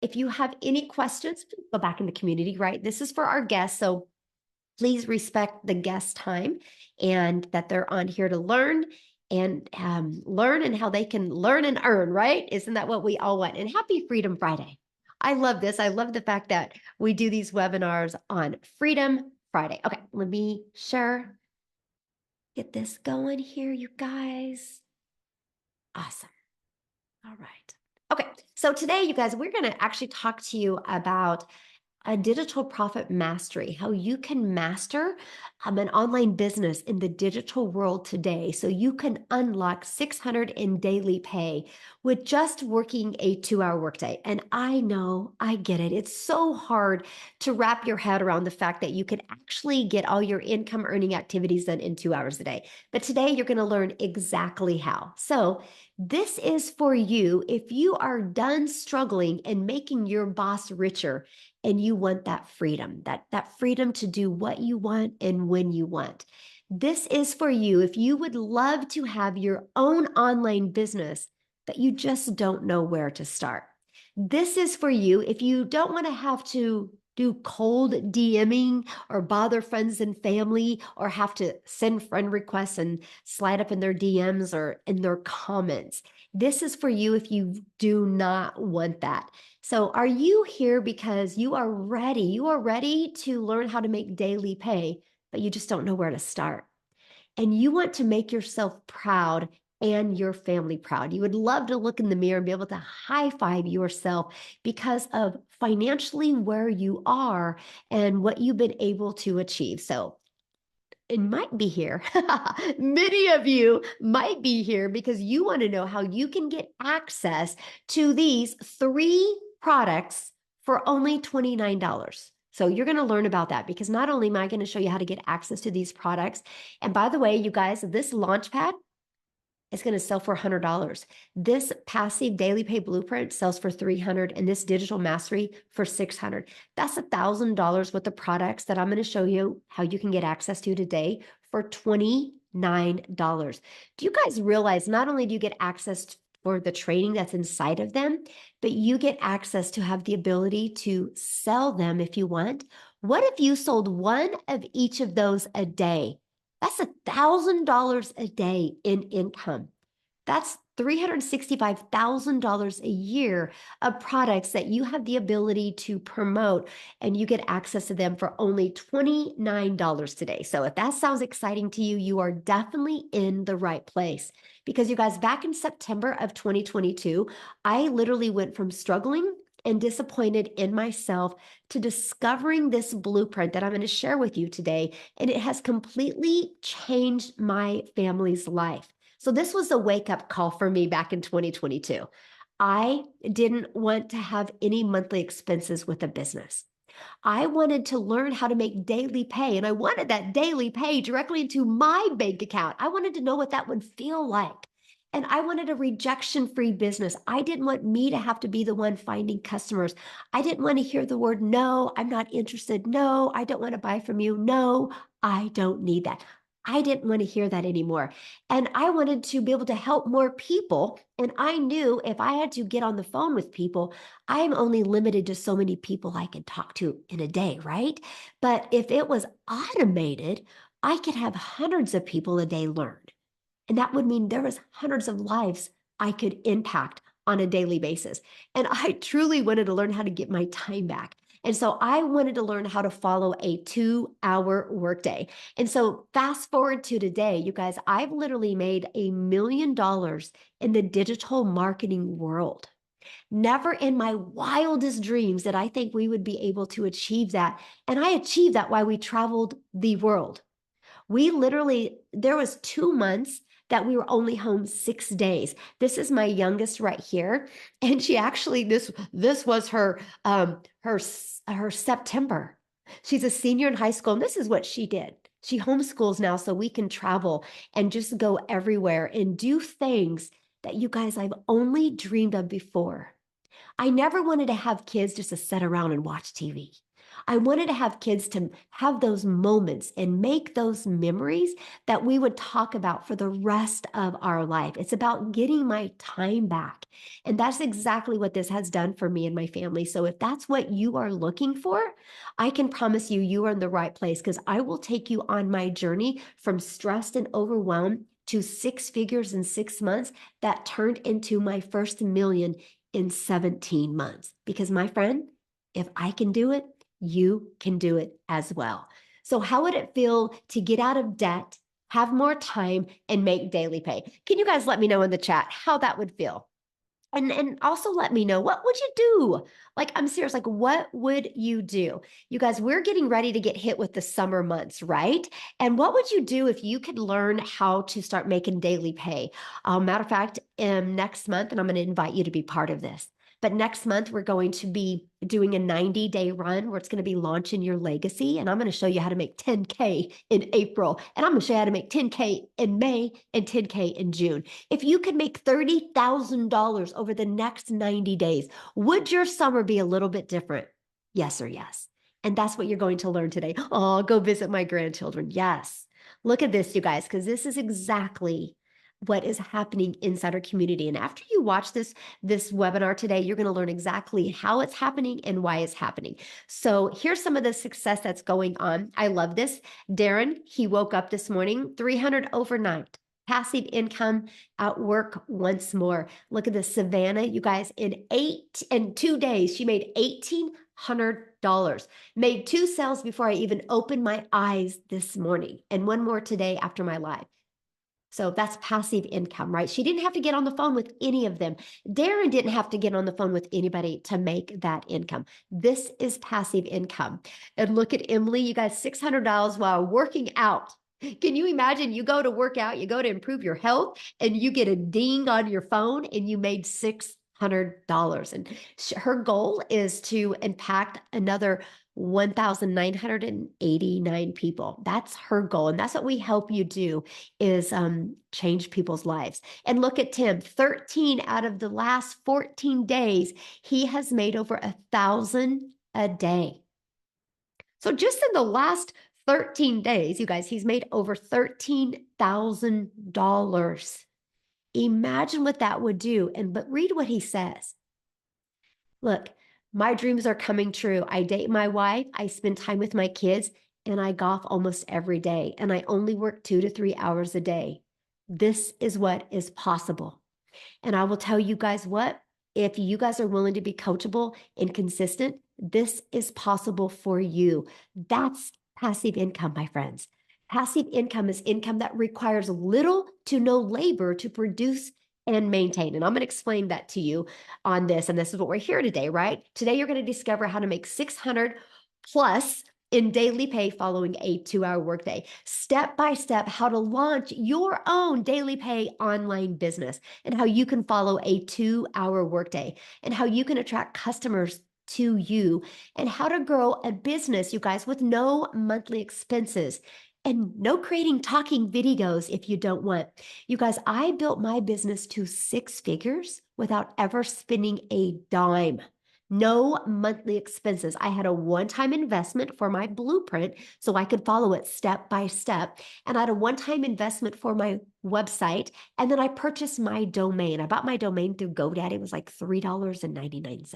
If you have any questions, go back in the community, right? This is for our guests. So please respect the guest time and that they're on here to learn and learn and how they can learn and earn, right? Isn't that what we all want? And happy Freedom Friday. I love this. I love the fact that we do these webinars on Freedom Friday. Okay, let me get this going here, you guys. Awesome. All right. Okay, so today, you guys, we're going to actually talk to you about a digital profit mastery, how you can master an online business in the digital world today so you can unlock 600 in daily pay with just working a 2-hour workday. And I know, I get it. It's so hard to wrap your head around the fact that you can actually get all your income earning activities done in 2 hours a day. But today you're going to learn exactly how. So this is for you if you are done struggling and making your boss richer and you want that freedom, that freedom to do what you want and when you want. This is for you if you would love to have your own online business, but you just don't know where to start. This is for you if you don't want to have to do cold DMing or bother friends and family or have to send friend requests and slide up in their DMs or in their comments. This is for you if you do not want that. So are you here because you are ready? You are ready to learn how to make daily pay, but you just don't know where to start. And you want to make yourself proud and your family proud. You would love to look in the mirror and be able to high five yourself because of financially where you are and what you've been able to achieve. So it might be here. Many of you might be here because you want to know how you can get access to these 3 products for only $29. So you're going to learn about that because not only am I going to show you how to get access to these products, and by the way, you guys, this Launchpad is going to sell for $100. This passive daily pay blueprint sells for $300 and this digital mastery for $600. That's $1,000 worth of products that I'm going to show you how you can get access to today for $29. Do you guys realize not only do you get access for the training that's inside of them, but you get access to have the ability to sell them if you want? What if you sold one of each of those a day? That's $1,000 a day in income. That's $365,000 a year of products that you have the ability to promote, and you get access to them for only $29 today. So if that sounds exciting to you, you are definitely in the right place. Because you guys, back in September of 2022, I literally went from struggling and disappointed in myself to discovering this blueprint that I'm going to share with you today. And it has completely changed my family's life. So this was a wake-up call for me back in 2022. I didn't want to have any monthly expenses with a business. I wanted to learn how to make daily pay, and I wanted that daily pay directly into my bank account. I wanted to know what that would feel like. And I wanted a rejection-free business. I didn't want me to have to be the one finding customers. I didn't want to hear the word, no, I'm not interested. No, I don't want to buy from you. No, I don't need that. I didn't want to hear that anymore. And I wanted to be able to help more people. And I knew if I had to get on the phone with people, I'm only limited to so many people I can talk to in a day, right? But if it was automated, I could have hundreds of people a day learn. And that would mean there was hundreds of lives I could impact on a daily basis. And I truly wanted to learn how to get my time back. And so I wanted to learn how to follow a 2-hour workday. And so fast forward to today, you guys, I've literally made $1 million in the digital marketing world. Never in my wildest dreams did I think we would be able to achieve that. And I achieved that while we traveled the world. We literally, there was 2 months that we were only home 6 days. This is my youngest right here. And she actually, this was her September. She's a senior in high school, and this is what she did. She homeschools now so we can travel and just go everywhere and do things that you guys I've only dreamed of before. I never wanted to have kids just to sit around and watch TV. I wanted to have kids to have those moments and make those memories that we would talk about for the rest of our life. It's about getting my time back. And that's exactly what this has done for me and my family. So if that's what you are looking for, I can promise you, you are in the right place because I will take you on my journey from stressed and overwhelmed to six figures in 6 months that turned into my first million in 17 months. Because my friend, if I can do it, you can do it as well. So, how would it feel to get out of debt, have more time, and make daily pay? Can you guys let me know in the chat how that would feel? And also let me know, what would you do? Like, I'm serious, like, what would you do? You guys, we're getting ready to get hit with the summer months, right? And what would you do if you could learn how to start making daily pay? Matter of fact, next month, and I'm going to invite you to be part of this. But next month, we're going to be doing a 90-day run where it's going to be launching your legacy. And I'm going to show you how to make 10K in April. And I'm going to show you how to make 10K in May and 10K in June. If you could make $30,000 over the next 90 days, would your summer be a little bit different? Yes or yes. And that's what you're going to learn today. Oh, go visit my grandchildren. Yes. Look at this, you guys, because this is exactly what is happening inside our community. And after you watch this webinar today, you're going to learn exactly how it's happening and why it's happening. So here's some of the success that's going on. I love this. Darren, he woke up this morning, 300 overnight. Passive income at work once more. Look at this, Savannah, you guys, in 2 days, she made $1,800. Made 2 sales before I even opened my eyes this morning, and 1 more today after my live. So that's passive income, right? She didn't have to get on the phone with any of them. Darren didn't have to get on the phone with anybody to make that income. This is passive income. And look at Emily, you guys, $600 while working out. Can you imagine? You go to work out, you go to improve your health, and you get a ding on your phone and you made $600. And her goal is to impact another 1,989 people. That's her goal. And that's what we help you do is change people's lives. And look at Tim, 13 out of the last 14 days, he has made over 1,000 a day. So just in the last 13 days, you guys, he's made over $13,000. Imagine what that would do. But read what he says. Look, my dreams are coming true. I date my wife, I spend time with my kids, and I golf almost every day. And I only work 2 to 3 hours a day. This is what is possible. And I will tell you guys what, if you guys are willing to be coachable and consistent, this is possible for you. That's passive income, my friends. Passive income is income that requires little to no labor to produce and maintain. And I'm going to explain that to you on this. And this is what we're here today, right? Today, you're going to discover how to make 600 plus in daily pay following a 2-hour workday. Step by step, how to launch your own daily pay online business and how you can follow a 2-hour workday and how you can attract customers to you and how to grow a business, you guys, with no monthly expenses and no creating talking videos if you don't want. You guys, I built my business to 6 figures without ever spending a dime. No monthly expenses. I had a one-time investment for my blueprint so I could follow it step by step. And I had a one-time investment for my website. And then I purchased my domain. I bought my domain through GoDaddy. It was like $3.99.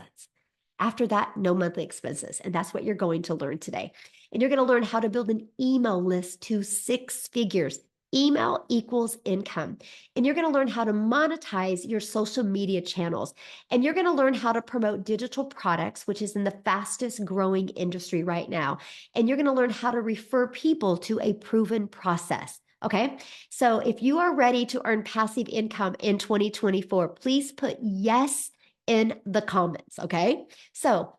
After that, no monthly expenses. And that's what you're going to learn today. And you're going to learn how to build an email list to 6 figures. Email equals income. And you're going to learn how to monetize your social media channels. And you're going to learn how to promote digital products, which is in the fastest growing industry right now. And you're going to learn how to refer people to a proven process. Okay. So if you are ready to earn passive income in 2024, please put yes in the comments. Okay. So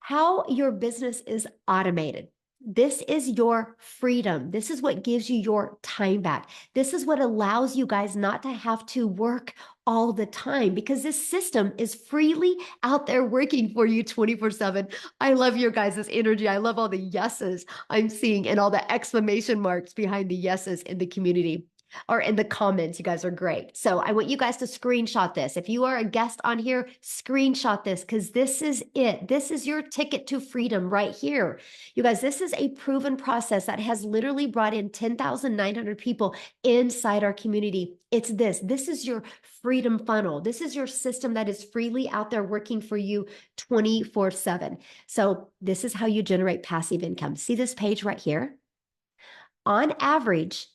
how your business is automated. This is your freedom. This is what gives you your time back. This is what allows you guys not to have to work all the time because this system is freely out there working for you 24/7. I love your guys' energy. I love all the yeses I'm seeing and all the exclamation marks behind the yeses in the community. or in the comments. You guys are great. So I want you guys to screenshot this. If you are a guest on here, screenshot this because this is it. This is your ticket to freedom right here. You guys, this is a proven process that has literally brought in 10,900 people inside our community. It's this. This is your freedom funnel. This is your system that is freely out there working for you 24/7. So this is how you generate passive income. See this page right here? On average,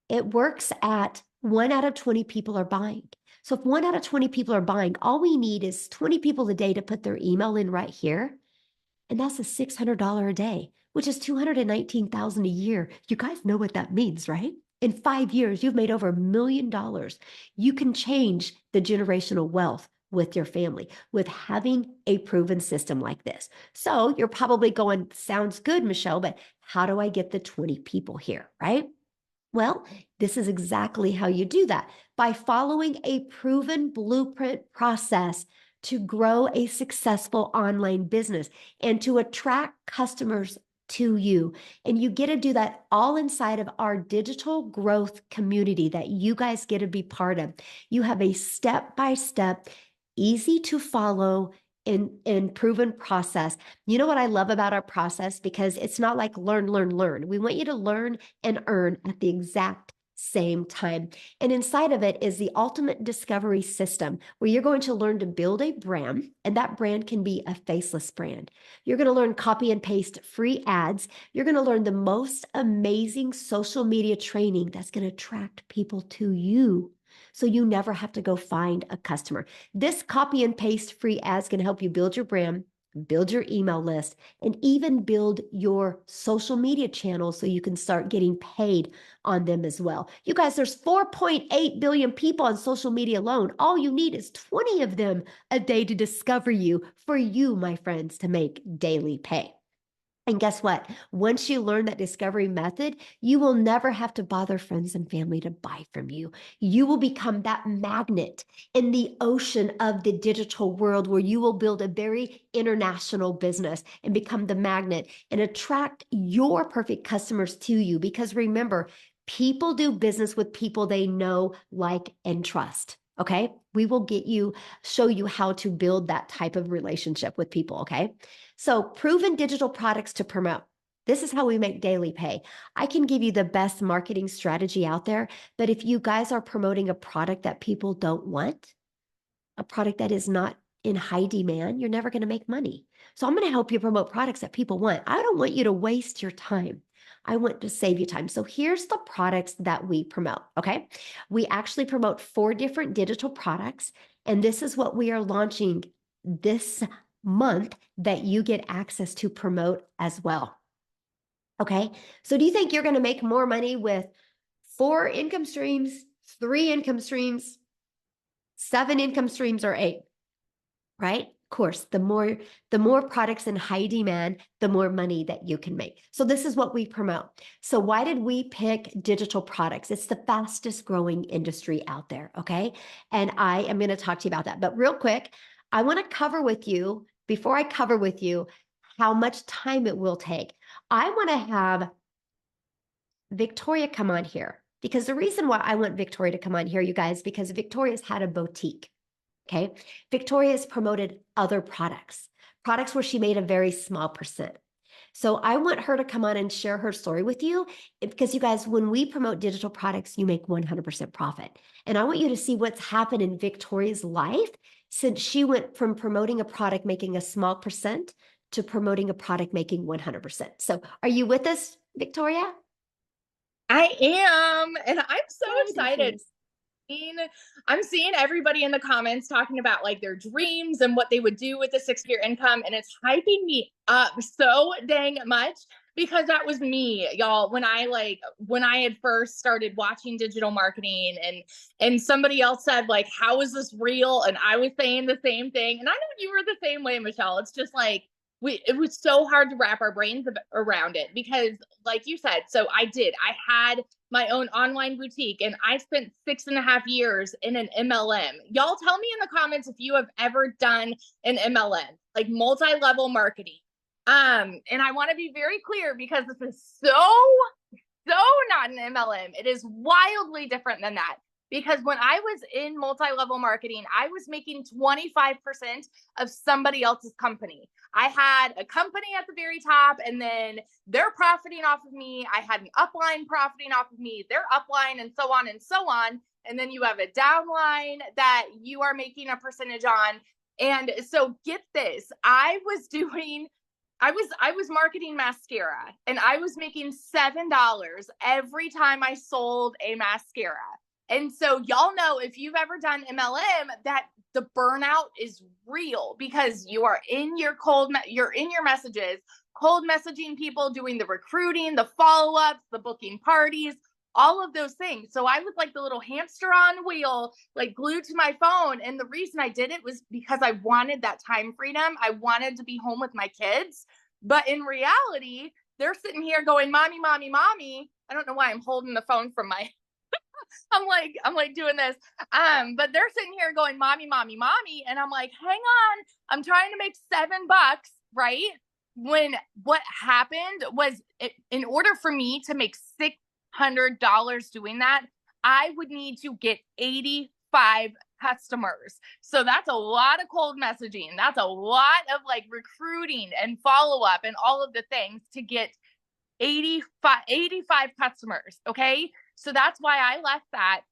it works at 1 out of 20 people are buying. So if 1 out of 20 people are buying, all we need is 20 people a day to put their email in right here. And that's a $600 a day, which is 219,000 a year. You guys know what that means, right? In 5 years, you've made over $1 million. You can change the generational wealth with your family with having a proven system like this. So you're probably going, sounds good, Michelle, but how do I get the 20 people here, right? Well, this is exactly how you do that by following a proven blueprint process to grow a successful online business and to attract customers to you. And you get to do that all inside of our digital growth community that you guys get to be part of. You have a step-by-step, easy to follow and proven process. You know what I love about our process? Because it's not like learn, learn, learn. We want you to learn and earn at the exact same time. And inside of it is the ultimate discovery system where you're going to learn to build a brand, and that brand can be a faceless brand. You're going to learn copy and paste free ads. You're going to learn the most amazing social media training that's going to attract people to you. So you never have to go find a customer. This copy and paste free ads can help you build your brand, build your email list, and even build your social media channels so you can start getting paid on them as well. You guys, there's 4.8 billion people on social media alone. All you need is 20 of them a day to discover you for you, my friends, to make daily pay. And guess what? Once you learn that discovery method, you will never have to bother friends and family to buy from you. You will become that magnet in the ocean of the digital world where you will build a very international business and become the magnet and attract your perfect customers to you. Because remember, people do business with people they know, like, and trust. Okay. We will show you how to build that type of relationship with people. Okay. So proven digital products to promote. This is how we make daily pay. I can give you the best marketing strategy out there, but if you guys are promoting a product that people don't want, a product that is not in high demand, you're never going to make money. So I'm going to help you promote products that people want. I don't want you to waste your time. I want to save you time. So here's the products that we promote, okay? We actually promote 4 different digital products, and this is what we are launching this month that you get access to promote as well. Okay. So do you think you're going to make more money with 4 income streams, 3 income streams, 7 income streams, or 8? Right? Of course, the more products in high demand, the more money that you can make. So this is what we promote. So why did we pick digital products? It's the fastest growing industry out there. Okay. And I am going to talk to you about that. But real quick, I want to cover with you, before I cover with you how much time it will take, I want to have Victoria come on here, because the reason why I want Victoria to come on here, you guys, because Victoria's had a boutique. Okay. Victoria has promoted other products where she made a very small percent. So I want her to come on and share her story with you, because you guys, when we promote digital products, you make 100% profit. And I want you to see what's happened in Victoria's life since she went from promoting a product making a small percent to promoting a product making 100%. So are you with us, Victoria? I am, and I'm so Yay, excited. I'm seeing everybody in the comments talking about like their dreams and what they would do with a 6-figure income, and it's hyping me up so dang much because that was me, y'all. When I had first started watching digital marketing, and somebody else said like, "How is this real?" and I was saying the same thing, and I know you were the same way, Michelle. It's just like it was so hard to wrap our brains around it because, like you said, so I had my own online boutique, and I spent 6.5 years in an MLM. Y'all tell me in the comments if you have ever done an MLM, like multi-level marketing. And I want to be very clear because this is so so not an MLM. It is wildly different than that. Because when I was in multi-level marketing, I was making 25% of somebody else's company. I had a company at the very top, and then they're profiting off of me. I had an upline profiting off of me, their upline, and so on and so on. And then you have a downline that you are making a percentage on. And so get this, I was marketing mascara, and I was making $7 every time I sold a mascara. And so y'all know, if you've ever done MLM, that the burnout is real, because you are in your you're in your messages, cold messaging people, doing the recruiting, the follow-ups, the booking parties, all of those things. So I was like the little hamster on wheel, like glued to my phone. And the reason I did it was because I wanted that time freedom. I wanted to be home with my kids. But in reality, they're sitting here going, mommy, mommy, mommy. I don't know why I'm holding the phone from my I'm like doing this. But they're sitting here going, mommy, mommy, mommy. And I'm like, hang on, I'm trying to make $7, right? When what happened was, in order for me to make $600 doing that, I would need to get 85 customers. So that's a lot of cold messaging. That's a lot of like recruiting and follow up and all of the things to get 85 customers. Okay. So that's why I left that.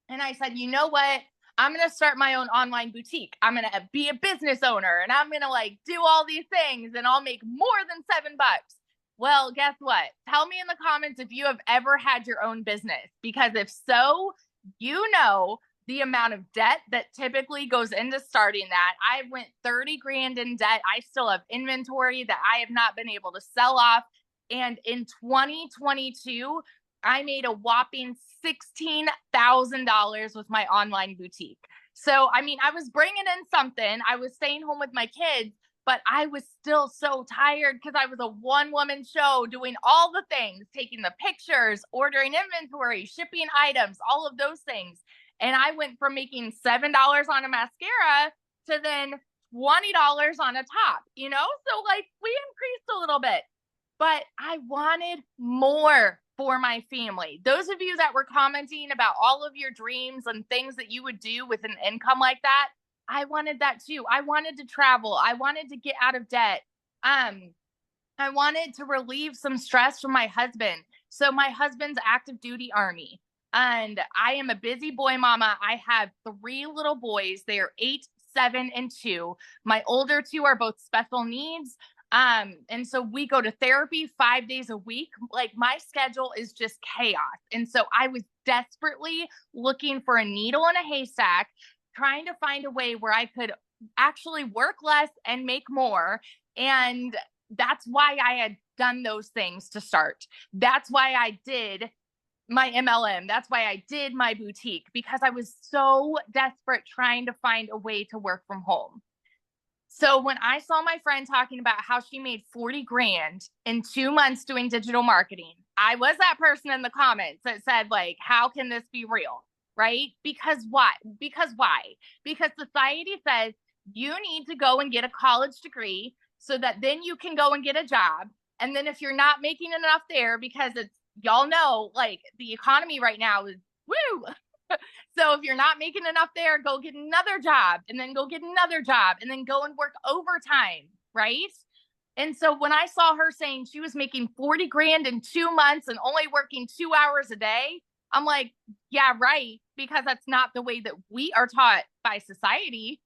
And I said, you know what? I'm going to start my own online boutique. I'm going to be a business owner, and I'm going to like do all these things, and I'll make more than $7. Well, guess what? Tell me in the comments if you have ever had your own business, because if so, you know the amount of debt that typically goes into starting that. I went 30 grand in debt. I still have inventory that I have not been able to sell off. And in 2022, I made a whopping $16,000 with my online boutique. So, I mean, I was bringing in something. I was staying home with my kids, but I was still so tired because I was a one-woman show doing all the things, taking the pictures, ordering inventory, shipping items, all of those things. And I went from making $7 on a mascara to then $20 on a top, you know? So, like, we increased a little bit, but I wanted more for my family. Those of you that were commenting about all of your dreams and things that you would do with an income like that, I wanted that too. I wanted to travel. I wanted to get out of debt. I wanted to relieve some stress from my husband. So my husband's active duty Army, and I am a busy boy mama. I have 3 little boys. They are 8, 7, and 2. My older 2 are both special needs. And so we go to therapy 5 days a week. Like, my schedule is just chaos. And so I was desperately looking for a needle in a haystack, trying to find a way where I could actually work less and make more. And that's why I had done those things to start. That's why I did my MLM. That's why I did my boutique, because I was so desperate trying to find a way to work from home. So when I saw my friend talking about how she made 40 grand in 2 months doing digital marketing, I was that person in the comments that said, like, how can this be real? Right? Because why? Because society says you need to go and get a college degree so that then you can go and get a job. And then if you're not making enough there, because it's, y'all know, like, the economy right now is woo. So if you're not making enough there, go get another job, and then go get another job, and then go and work overtime, right? And so when I saw her saying she was making 40 grand in 2 months and only working 2 hours a day, I'm like, yeah, right, because that's not the way that we are taught by society.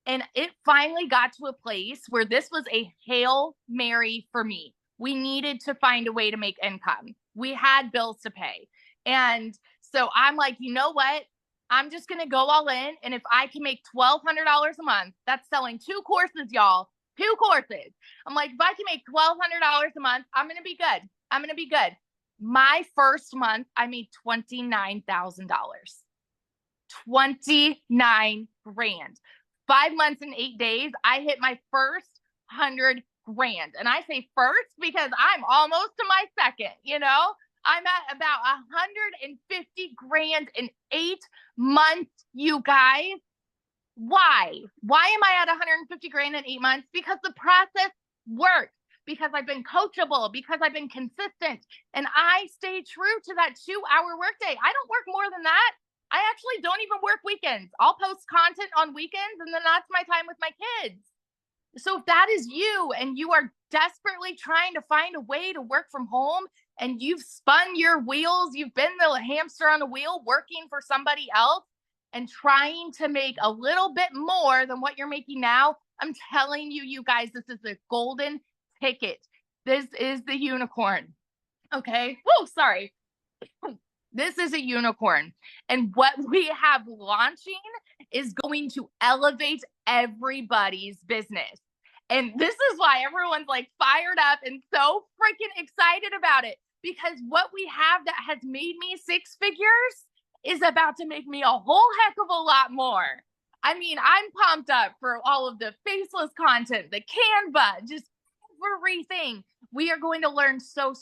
And it finally got to a place where this was a Hail Mary for me. We needed to find a way to make income. We had bills to pay. And so I'm like, you know what? I'm just going to go all in. And if I can make $1,200 a month, that's selling 2 courses, y'all. 2 courses. I'm like, if I can make $1,200 a month, I'm going to be good. I'm going to be good. My first month, I made $29,000. 29 grand. 5 months and 8 days, I hit my first 100 grand. And I say first because I'm almost to my second, you know? I'm at about 150 grand in 8 months, you guys. Why? Why am I at 150 grand in 8 months? Because the process works. because I've been coachable, because I've been consistent, and I stay true to that 2-hour workday. I don't work more than that. I actually don't even work weekends. I'll post content on weekends, and then that's my time with my kids. So if that is you and you are desperately trying to find a way to work from home and you've spun your wheels, you've been the hamster on a wheel working for somebody else and trying to make a little bit more than what you're making now, I'm telling you, you guys, this is the golden ticket. This is the unicorn. Okay. Whoa, sorry. This is a unicorn. And what we have launching is going to elevate everybody's business. And this is why everyone's like fired up and so freaking excited about it. Because what we have that has made me six figures is about to make me a whole heck of a lot more. I mean, I'm pumped up for all of the faceless content, the Canva, just everything. We are going to learn so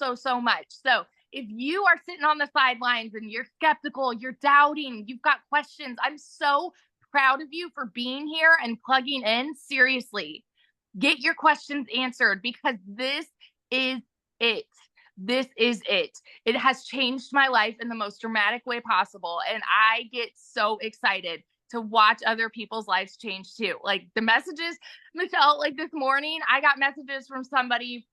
much. So if you are sitting on the sidelines and you're skeptical, you're doubting, you've got questions, I'm so proud of you for being here and plugging in. Seriously, get your questions answered because this is it. This is it. It has changed my life in the most dramatic way possible. And I get so excited to watch other people's lives change too. Like the messages, Michelle, like this morning, I got messages from somebody.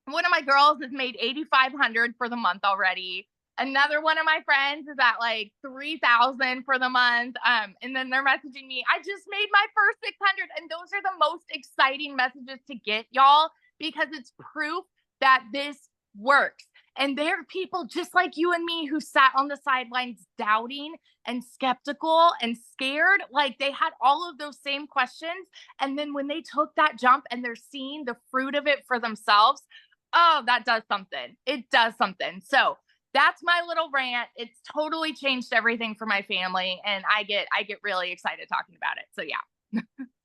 One of my girls has made 8,500 for the month already. Another one of my friends is at like 3,000 for the month. And then they're messaging me, I just made my first 600. And those are the most exciting messages to get, y'all, because it's proof that this works. And there are people just like you and me who sat on the sidelines doubting and skeptical and scared. Like they had all of those same questions. And then when they took that jump and they're seeing the fruit of it for themselves, oh, that does something. It does something. So that's my little rant. It's totally changed everything for my family. And I get really excited talking about it. So yeah.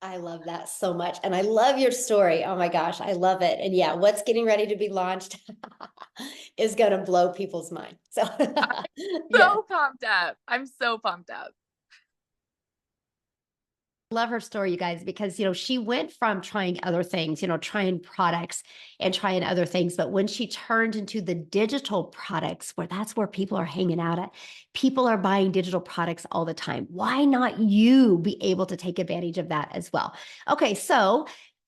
I love that so much. And I love your story. Oh my gosh, I love it. And yeah, what's getting ready to be launched is going to blow people's mind. So, yeah. So pumped up. I'm so pumped up. Love her story, you guys, because she went from trying other things, trying products and trying other things, but when she turned into the digital products, that's where people are hanging out at, people are buying digital products all the time. Why not you be able to take advantage of that as well? Okay, so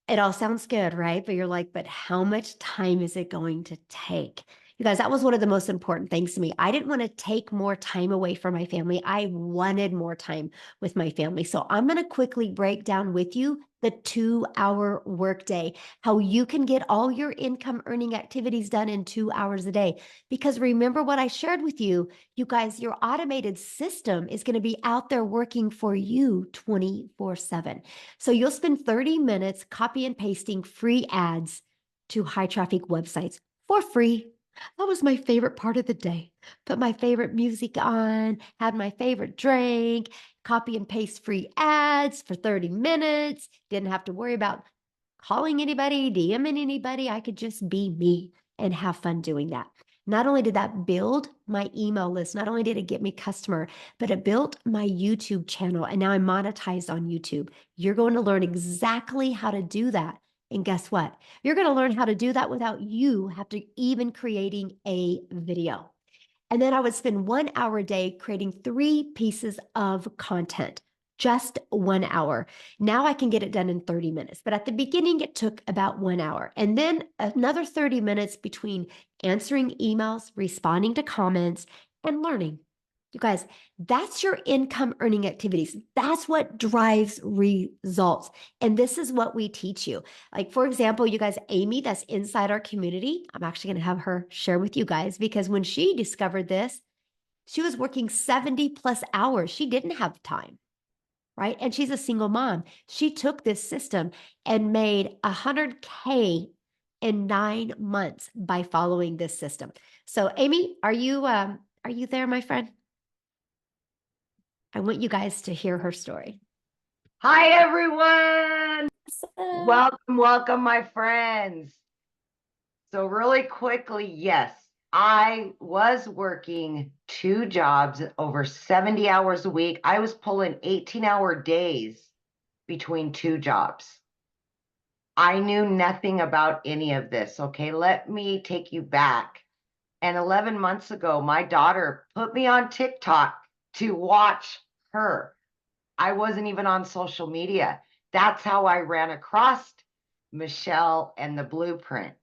it all sounds good, right? But you're like, but how much time is it going to take? You guys, that was one of the most important things to me. I didn't want to take more time away from my family. I wanted more time with my family. So I'm going to quickly break down with you the 2-hour workday, how you can get all your income earning activities done in 2 hours a day. Because remember what I shared with you, you guys, your automated system is going to be out there working for you 24/7. So you'll spend 30 minutes copy and pasting free ads to high traffic websites for free. That was my favorite part of the day. Put my favorite music on, had my favorite drink, copy and paste free ads for 30 minutes. Didn't have to worry about calling anybody, DMing anybody. I could just be me and have fun doing that. Not only did that build my email list, not only did it get me customer, but it built my YouTube channel. And now I'm monetized on YouTube. You're going to learn exactly how to do that. And guess what? You're going to learn how to do that without you have to even creating a video. And then I would spend 1 hour a day creating 3 pieces of content, just 1 hour. Now I can get it done in 30 minutes. But at the beginning, it took about 1 hour. And then another 30 minutes between answering emails, responding to comments, and learning. You guys, that's your income earning activities. That's what drives results. And this is what we teach you. Like, for example, you guys, Amy, that's inside our community. I'm actually going to have her share with you guys because when she discovered this, she was working 70 plus hours. She didn't have time, right? And she's a single mom. She took this system and made 100K in 9 months by following this system. So, Amy, are you there, my friend? I want you guys to hear her story. Hi, everyone. Welcome, my friends. So really quickly, yes, I was working 2 jobs over 70 hours a week. I was pulling 18-hour days between 2 jobs. I knew nothing about any of this. Okay, let me take you back. And 11 months ago, my daughter put me on TikTok to watch her. I wasn't even on social media. That's how I ran across Michelle and the blueprint.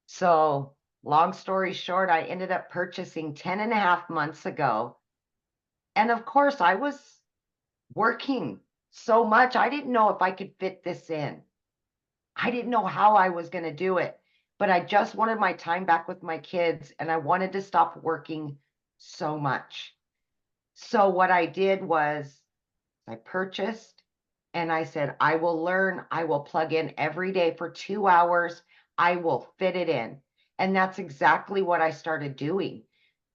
So, long story short, I ended up purchasing 10 and a half months ago. And of course, I was working so much, I didn't know if I could fit this in. I didn't know how I was going to do it, but I just wanted my time back with my kids and I wanted to stop working so much. So what I did was I purchased and I said, I will learn, I will plug in every day for 2 hours. I will fit it in. And that's exactly what I started doing.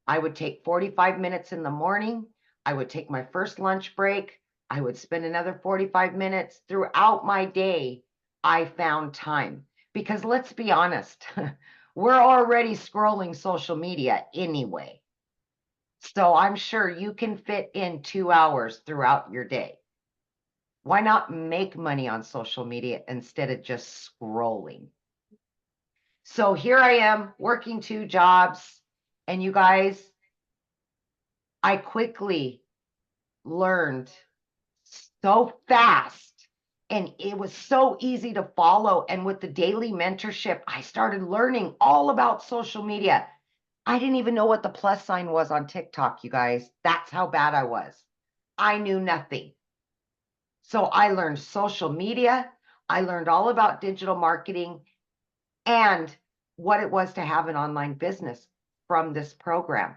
I would take 45 minutes in the morning. I would take my first lunch break. I would spend another 45 minutes throughout my day. I found time because let's be honest, we're already scrolling social media anyway. So I'm sure you can fit in 2 hours throughout your day. Why not make money on social media instead of just scrolling? So here I am working 2 jobs, and you guys, I quickly learned so fast and it was so easy to follow. And with the daily mentorship, I started learning all about social media. I didn't even know what the plus sign was on TikTok, you guys. That's how bad I was. I knew nothing. So I learned social media. I learned all about digital marketing and what it was to have an online business from this program.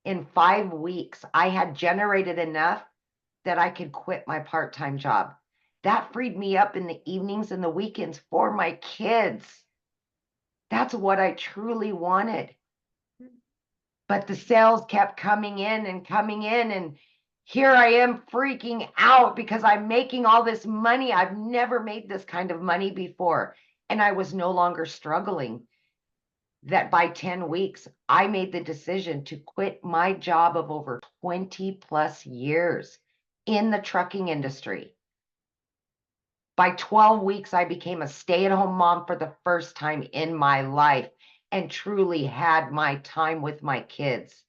In 5 weeks, I had generated enough that I could quit my part-time job. That freed me up in the evenings and the weekends for my kids. That's what I truly wanted. But the sales kept coming in and coming in, and here I am freaking out because I'm making all this money. I've never made this kind of money before, and I was no longer struggling. That by 10 weeks, I made the decision to quit my job of over 20 plus years in the trucking industry. By 12 weeks, I became a stay-at-home mom for the first time in my life and truly had my time with my kids.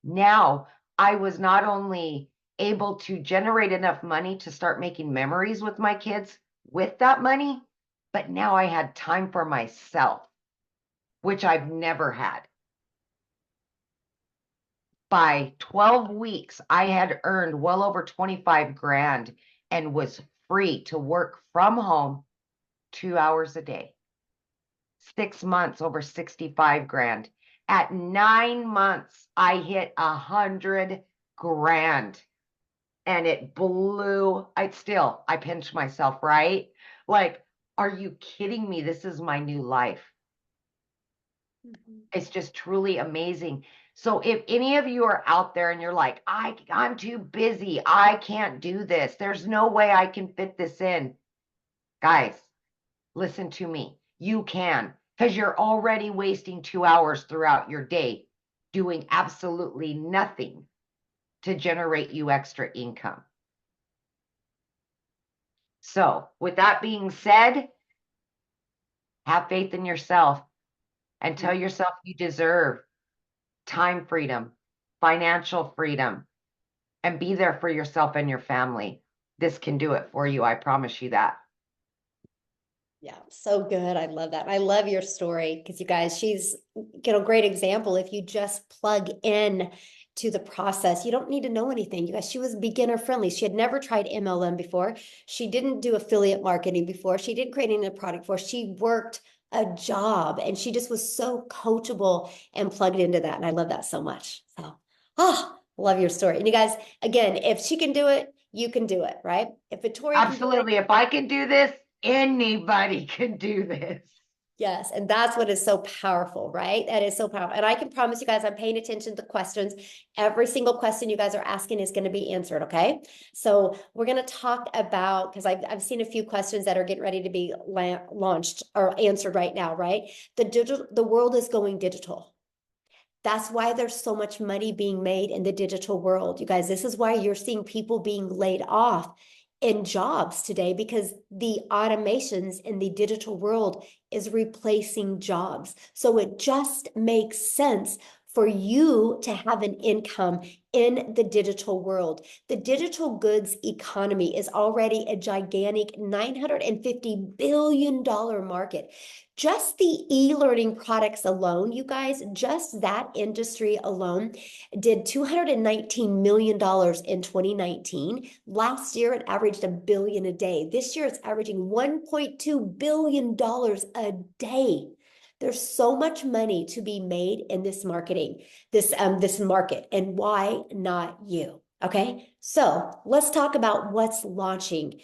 Now, I was not only able to generate enough money to start making memories with my kids with that money, but now I had time for myself, which I've never had. By 12 weeks, I had earned well over 25 grand and was free to work from home 2 hours a day. 6 months, over 65 grand. At 9 months, I hit 100 grand and it blew. I pinch myself, right? Like, are you kidding me? This is my new life. It's just truly amazing. So if any of you are out there and you're like, I'm too busy, I can't do this, there's no way I can fit this in. Guys, listen to me. You can, because you're already wasting 2 hours throughout your day doing absolutely nothing to generate you extra income. So with that being said, have faith in yourself and tell yourself you deserve time freedom, financial freedom, and be there for yourself and your family. This can do it for you. I promise you that. Yeah, so good. I love that. I love your story because you guys, she's, a great example. If you just plug in to the process, you don't need to know anything. You guys, she was beginner friendly. She had never tried MLM before. She didn't do affiliate marketing before. She didn't create any product before. She worked a job and she just was so coachable and plugged into that. And I love that so much. So, love your story. And you guys, again, if she can do it, you can do it, right? If Victoria can do it, Absolutely. If I can do this, anybody can do this. yes, and that's what is so powerful, right? That is so powerful. And I can promise you guys, I'm paying attention to questions. Every single question you guys are asking is going to be answered, okay? So we're going to talk about, because I've seen a few questions that are getting ready to be launched or answered right now, right? The world is going digital. That's why there's so much money being made in the digital world. You guys, this is why you're seeing people being laid off in jobs today because the automations in the digital world is replacing jobs. So it just makes sense for you to have an income in the digital world. The digital goods economy is already a gigantic $950 billion market. Just the e-learning products alone, you guys, just that industry alone did $219 million in 2019. Last year, it averaged $1 billion a day. This year, it's averaging $1.2 billion a day. There's so much money to be made in this marketing, this market, and why not you? Okay, so let's talk about what's launching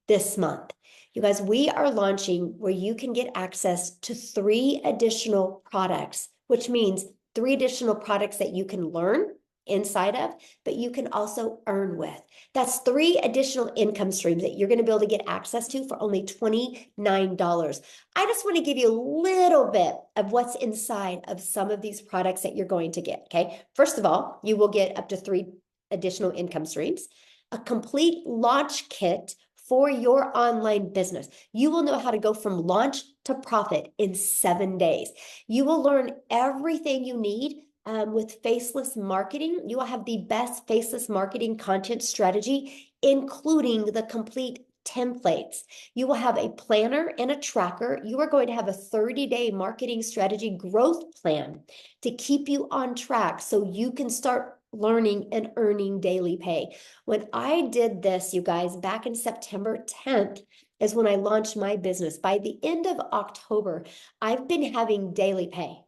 this month. You guys, we are launching where you can get access to 3 additional products, which means 3 additional products that you can learn inside of, but you can also earn with. That's 3 additional income streams that you're going to be able to get access to for only $29. I just want to give you a little bit of what's inside of some of these products that you're going to get, okay? First of all, you will get up to 3 additional income streams, a complete launch kit for your online business. You will know how to go from launch to profit in 7 days. You will learn everything you need with faceless marketing. You will have the best faceless marketing content strategy, including the complete templates. You will have a planner and a tracker. You are going to have a 30-day marketing strategy growth plan to keep you on track so you can start learning and earning daily pay. When I did this, you guys, back in September 10th is when I launched my business. By the end of October, I've been having daily pay.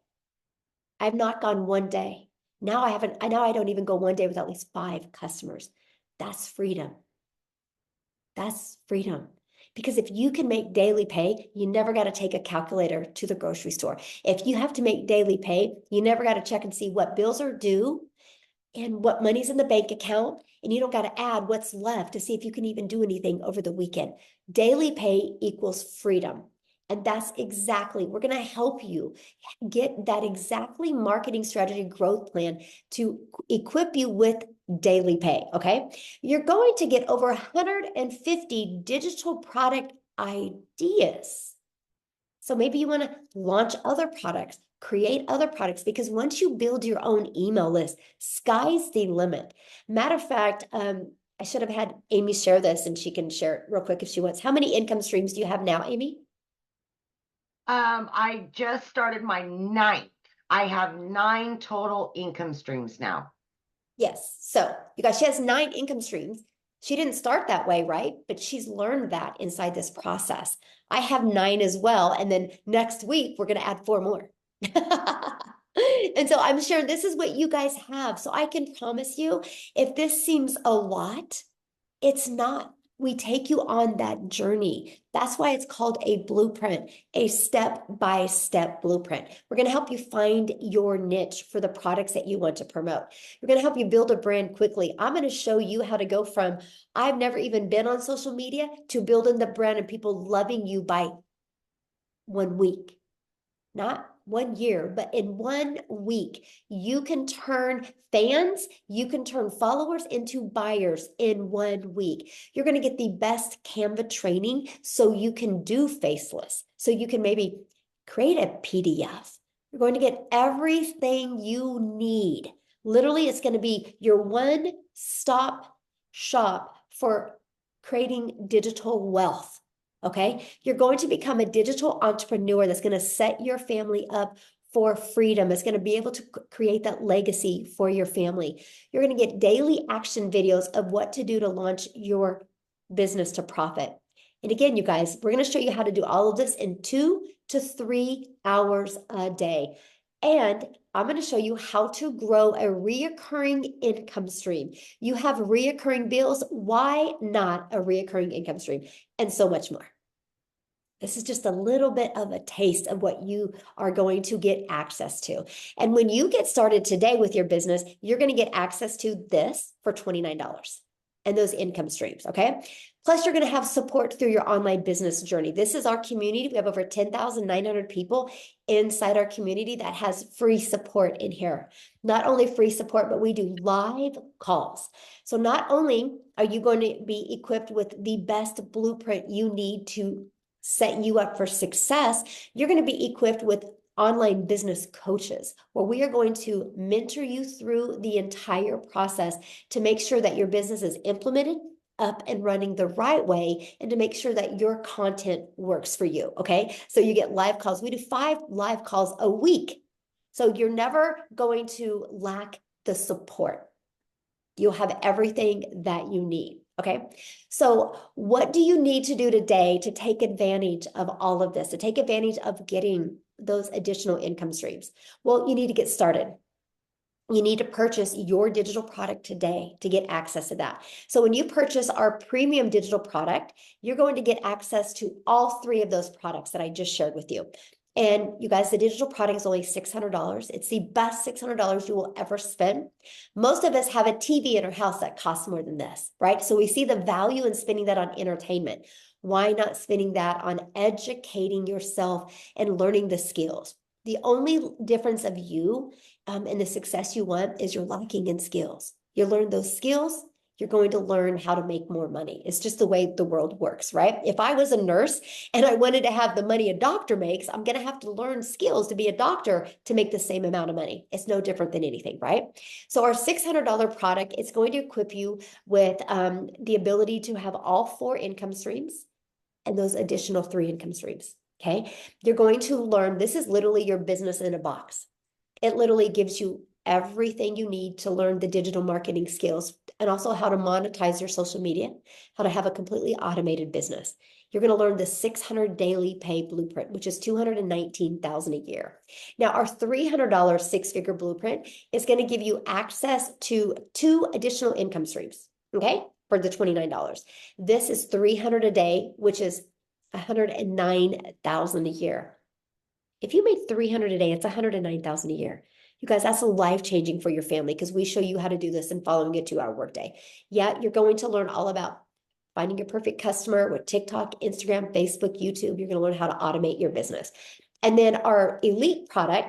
I've not gone one day. Now I don't even go one day with at least 5 customers. That's freedom. That's freedom. Because if you can make daily pay, you never got to take a calculator to the grocery store. If you have to make daily pay, you never got to check and see what bills are due and what money's in the bank account, and you don't got to add what's left to see if you can even do anything over the weekend. Daily pay equals freedom. And that's exactly, we're going to help you get that exactly marketing strategy growth plan to equip you with daily pay, okay? You're going to get over 150 digital product ideas. So maybe you want to launch other products, create other products, because once you build your own email list, sky's the limit. Matter of fact, I should have had Amy share this and she can share it real quick if she wants. How many income streams do you have now, Amy? I just started my 9th. I have 9 total income streams now. Yes. So you guys, she has 9 income streams. She didn't start that way, right? But she's learned that inside this process. I have 9 as well. And then next week, we're going to add 4 more. And so I'm sure this is what you guys have. So I can promise you, if this seems a lot, it's not. We take you on that journey. That's why it's called a blueprint, a step-by-step blueprint. We're going to help you find your niche for the products that you want to promote. We're going to help you build a brand quickly. I'm going to show you how to go from I've never even been on social media to building the brand and people loving you by 1 week. Not 1 year, but in 1 week, you can turn fans, you can turn followers into buyers in 1 week. You're going to get the best Canva training so you can do faceless. So you can maybe create a PDF. You're going to get everything you need. Literally, it's going to be your one-stop shop for creating digital wealth. Okay, you're going to become a digital entrepreneur that's going to set your family up for freedom. It's going to be able to create that legacy for your family. You're going to get daily action videos of what to do to launch your business to profit. And again, you guys, we're going to show you how to do all of this in 2 to 3 hours a day. And I'm going to show you how to grow a reoccurring income stream. You have reoccurring bills. Why not a reoccurring income stream? And so much more. This is just a little bit of a taste of what you are going to get access to. And when you get started today with your business, you're going to get access to this for $29 and those income streams, okay? Plus, you're going to have support through your online business journey. This is our community. We have over 10,900 people inside our community that has free support in here. Not only free support, but we do live calls. So not only are you going to be equipped with the best blueprint you need to set you up for success, you're going to be equipped with online business coaches, where we are going to mentor you through the entire process to make sure that your business is implemented, up and running the right way, and to make sure that your content works for you. Okay. So you get live calls. We do 5 live calls a week. So you're never going to lack the support. You'll have everything that you need. Okay. So what do you need to do today to take advantage of all of this, to take advantage of getting those additional income streams? Well, you need to get started. You need to purchase your digital product today to get access to that. So when you purchase our premium digital product, you're going to get access to all 3 of those products that I just shared with you. And you guys, the digital product is only $600. It's the best $600 you will ever spend. Most of us have a TV in our house that costs more than this, right? So we see the value in spending that on entertainment. Why not spending that on educating yourself and learning the skills? The only difference of you and the success you want is you're lacking in skills. You learn those skills, you're going to learn how to make more money. It's just the way the world works, right? If I was a nurse and I wanted to have the money a doctor makes, I'm going to have to learn skills to be a doctor to make the same amount of money. It's no different than anything, right? So our $600 product, it's going to equip you with the ability to have all 4 income streams and those additional 3 income streams. Okay. You're going to learn, this is literally your business in a box. It literally gives you everything you need to learn the digital marketing skills and also how to monetize your social media, how to have a completely automated business. You're going to learn the 600 daily pay blueprint, which is $219,000 a year. Now, our $300 6-figure blueprint is going to give you access to 2 additional income streams, okay, for the $29. This is $300 a day, which is $109,000 a year. If you made $300 a day, it's $109,000 a year. You guys, that's life-changing for your family because we show you how to do this and following a 2-hour workday. Yeah, you're going to learn all about finding your perfect customer with TikTok, Instagram, Facebook, YouTube. You're going to learn how to automate your business. And then our elite product,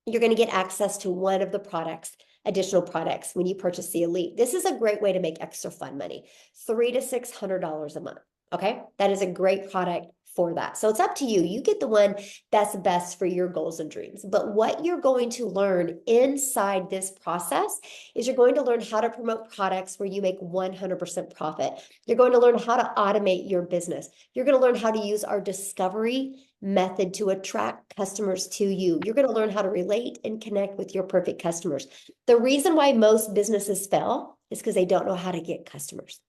you're going to get access to one of the products, additional products when you purchase the elite. This is a great way to make extra fun money, $300 to $600 a month. Okay, that is a great product for that. So it's up to you. You get the one that's best for your goals and dreams. But what you're going to learn inside this process is you're going to learn how to promote products where you make 100% profit. You're going to learn how to automate your business. You're going to learn how to use our discovery method to attract customers to you. You're going to learn how to relate and connect with your perfect customers. The reason why most businesses fail is because they don't know how to get customers.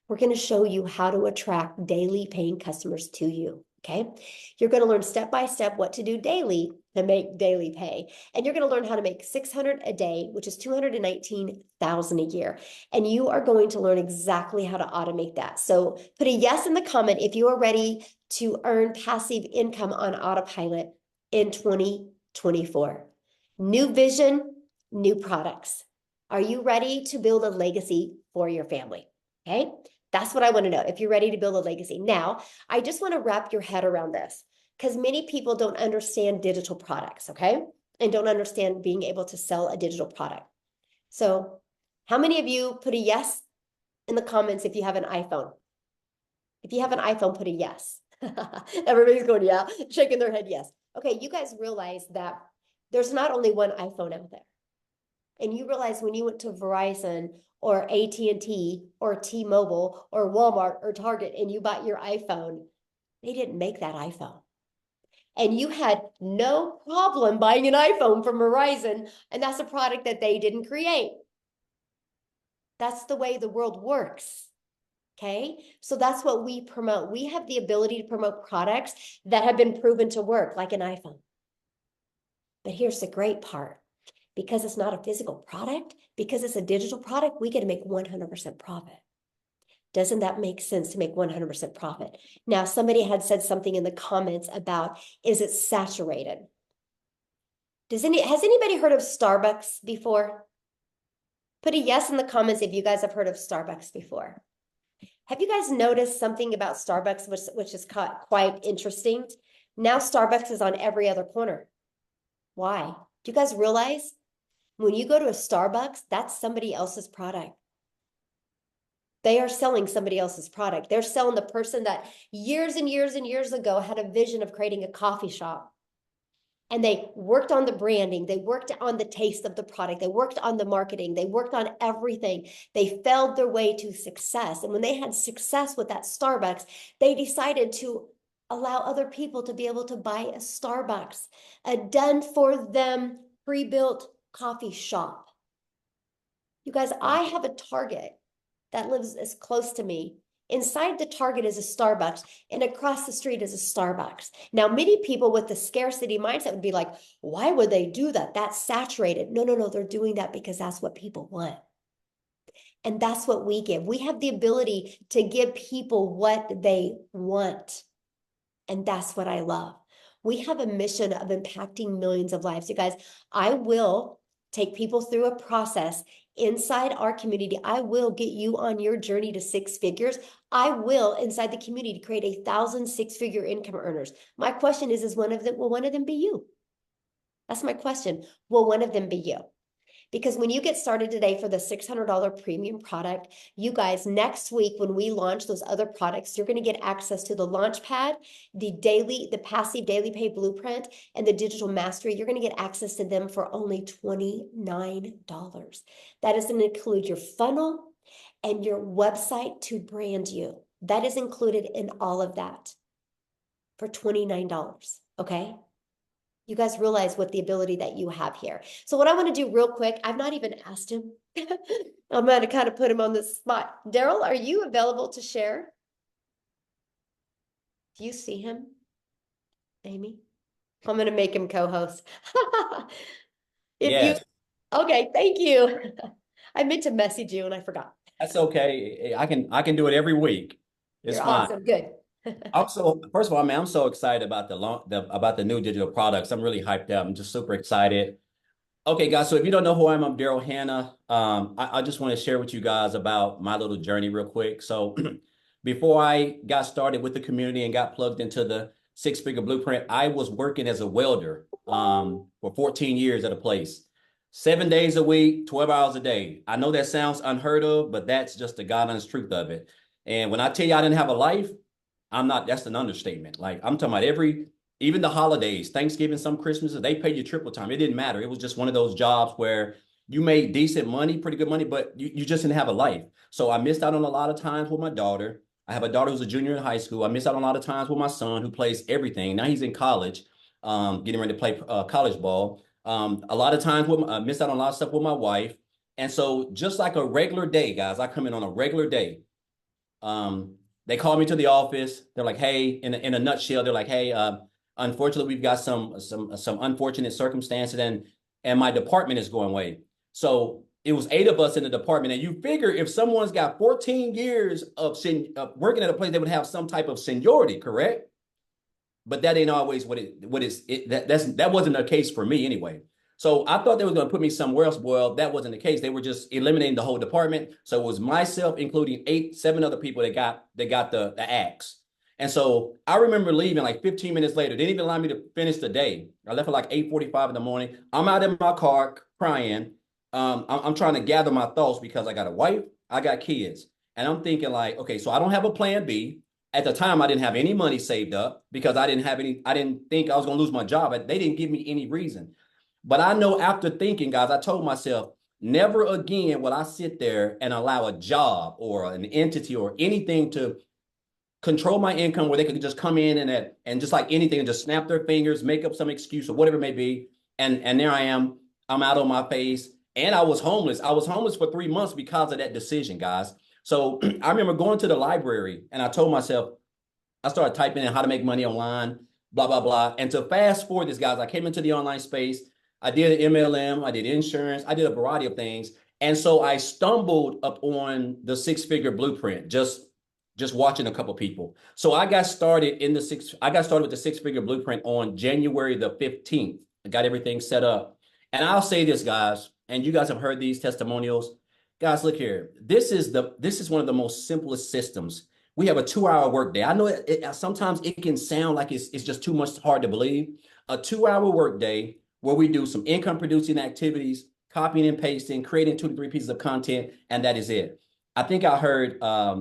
We're going to show you how to attract daily paying customers to you. Okay. You're going to learn step by step what to do daily to make daily pay. And you're going to learn how to make 600 a day, which is 219,000 a year. And you are going to learn exactly how to automate that. So put a yes in the comment if you are ready to earn passive income on autopilot in 2024. New vision, new products. Are you ready to build a legacy for your family? Okay. That's what I want to know, if you're ready to build a legacy. Now, I just want to wrap your head around this because many people don't understand digital products, okay? And don't understand being able to sell a digital product. So how many of you put a yes in the comments if you have an iPhone? If you have an iPhone, put a yes. Everybody's going, yeah, shaking their head, yes. Okay, you guys realize that there's not only one iPhone out there. And you realize when you went to Verizon or AT&T or T-Mobile or Walmart or Target and you bought your iPhone, they didn't make that iPhone. And you had no problem buying an iPhone from Verizon, and that's a product that they didn't create. That's the way the world works. Okay, so that's what we promote. We have the ability to promote products that have been proven to work, like an iPhone. But here's the great part. Because it's not a physical product, because it's a digital product, we get to make 100% profit. Doesn't that make sense to make 100% profit? Now, somebody had said something in the comments about, is it saturated? Has anybody heard of Starbucks before? Put a yes in the comments if you guys have heard of Starbucks before. Have you guys noticed something about Starbucks, which is quite interesting? Now Starbucks is on every other corner. Why? Do you guys realize when you go to a Starbucks, that's somebody else's product? They are selling somebody else's product. They're selling the person that years and years and years ago had a vision of creating a coffee shop. And they worked on the branding. They worked on the taste of the product. They worked on the marketing. They worked on everything. They felled their way to success. And when they had success with that Starbucks, they decided to allow other people to be able to buy a Starbucks, a done for them pre-built coffee shop. You guys, I have a Target that lives as close to me. Inside the Target is a Starbucks, and across the street is a Starbucks. Now, many people with the scarcity mindset would be like, why would they do that? That's saturated. No, no, no. They're doing that because that's what people want. And that's what we give. We have the ability to give people what they want. And that's what I love. We have a mission of impacting millions of lives. You guys, I will take people through a process inside our community. I will get you on your journey to six figures. I will, inside the community, create 1,000 six-figure income earners. My question is will one of them be you? That's my question. Will one of them be you? Because when you get started today for the $600 premium product, you guys, next week when we launch those other products, you're going to get access to the launch pad, the passive daily pay blueprint, and the digital mastery. You're going to get access to them for only $29. That is going to include your funnel and your website to brand you. That is included in all of that for $29. Okay. You guys realize what the ability that you have here. So what I want to do real quick, I've not even asked him. I'm going to kind of put him on the spot. Daryl, are you available to share? Do you see him? Amy? I'm going to make him co-host. Yes, Okay, thank you. I meant to message you and I forgot. that's okay. I can do it every week. It's You're fine. awesome. Good. Also, first of all, man, I'm so excited about about the new digital products. I'm really hyped up. I'm just super excited. Okay, guys. So if you don't know who I am, I'm Daryl Hannah. I just want to share with you guys about my little journey real quick. So before I got started with the community and got plugged into the six-figure blueprint, I was working as a welder for 14 years at a place. 7 days a week, 12 hours a day. I know that sounds unheard of, but that's just the God honest truth of it. And when I tell you I didn't have a life, that's an understatement. Like I'm talking about even the holidays, Thanksgiving, some Christmases, they paid you triple time. It didn't matter. It was just one of those jobs where you made decent money, pretty good money, but you just didn't have a life. So I missed out on a lot of times with my daughter. I have a daughter who's a junior in high school. I missed out on a lot of times with my son who plays everything. Now he's in college, getting ready to play college ball. A lot of times I missed out on a lot of stuff with my wife. And so just like a regular day, guys, I come in on a regular day. They call me to the office. They're like, hey, in a nutshell, they're like, hey, unfortunately, we've got some unfortunate circumstances and my department is going away. So it was 8 of us in the department. And you figure if someone's got 14 years of working at a place, they would have some type of seniority, correct? But that ain't always that wasn't the case for me anyway. So I thought they were going to put me somewhere else. Well, that wasn't the case. They were just eliminating the whole department. So it was myself, including 7 other people that got the axe. And so I remember leaving like 15 minutes later. They didn't even allow me to finish the day. I left at like 8:45 in the morning. I'm out in my car crying. I'm trying to gather my thoughts because I got a wife, I got kids. And I'm thinking like, okay, so I don't have a plan B. At the time, I didn't have any money saved up because I didn't think I was going to lose my job. They didn't give me any reason. But I know after thinking, guys, I told myself, never again will I sit there and allow a job or an entity or anything to control my income where they could just come in and just like anything and just snap their fingers, make up some excuse or whatever it may be. And there I am. I'm out on my face. And I was homeless. I was homeless for 3 months because of that decision, guys. So I remember going to the library and I told myself, I started typing in how to make money online, blah, blah, blah. And to fast forward this, guys, I came into the online space. I did an MLM. I did insurance. I did a variety of things. And so I stumbled upon the six-figure blueprint, just watching a couple people. So I got started with the six-figure blueprint on January the 15th. I got everything set up. And I'll say this, guys, and you guys have heard these testimonials. Guys, look here. This is one of the most simplest systems. We have a 2-hour workday. I know sometimes it can sound like it's just too much hard to believe. A 2-hour workday where we do some income producing activities, copying and pasting, creating 2 to 3 pieces of content, and that is it. I think I heard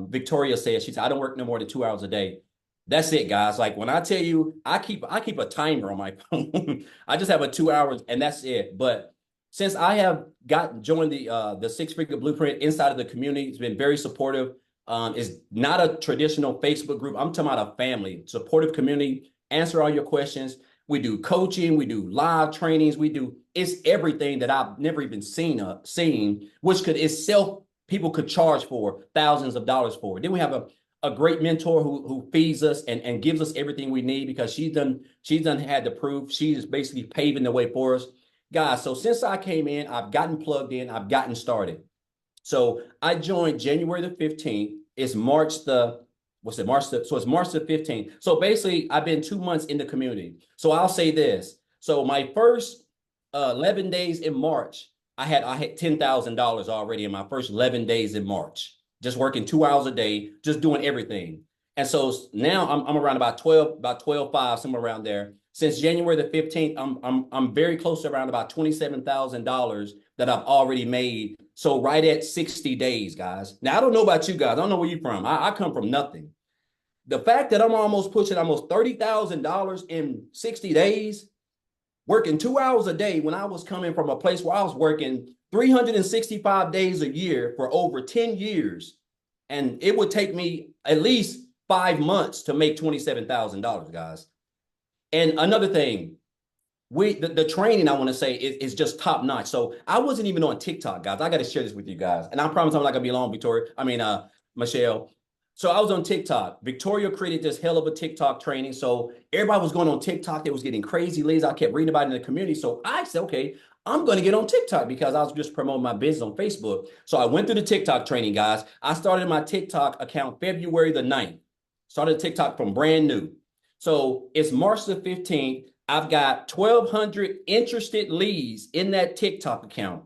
Victoria say it. She said, "I don't work no more than 2 hours a day." That's it, guys. Like when I tell you, I keep a timer on my phone. I just have a 2 hours, and that's it. But since I have joined the Six Figure Blueprint inside of the community, it's been very supportive. It's not a traditional Facebook group. I'm talking about a family, supportive community. Answer all your questions. We do coaching, we do live trainings, it's everything that I've never even seen, which could itself people could charge for thousands of dollars for. Then we have a great mentor who feeds us and gives us everything we need because she's done had the proof. She's basically paving the way for us. Guys, so since I came in, I've gotten plugged in, I've gotten started. So I joined January the 15th. It's March the, what's it, so it's March the 15th. So basically, I've been 2 months in the community. So I'll say this. So my first 11 days in March, I had $10,000 already in my first 11 days in March, just working 2 hours a day, just doing everything. And so now I'm around about 12.5, somewhere around there. Since January the 15th, I'm very close to around about $27,000 that I've already made. So right at 60 days, guys. Now, I don't know about you guys. I don't know where you're from. I come from nothing. The fact that I'm almost pushing almost $30,000 in 60 days, working 2 hours a day when I was coming from a place where I was working 365 days a year for over 10 years. And it would take me at least 5 months to make $27,000, guys. And another thing, the training I want to say is just top notch. So I wasn't even on TikTok, guys. I got to share this with you guys. And I promise I'm not gonna be long, Michelle. So I was on TikTok. Victoria created this hell of a TikTok training. So everybody was going on TikTok. They was getting crazy leads. I kept reading about it in the community. So I said, okay, I'm going to get on TikTok because I was just promoting my business on Facebook. So I went through the TikTok training, guys. I started my TikTok account February the 9th. Started TikTok from brand new. So it's March the 15th. I've got 1,200 interested leads in that TikTok account.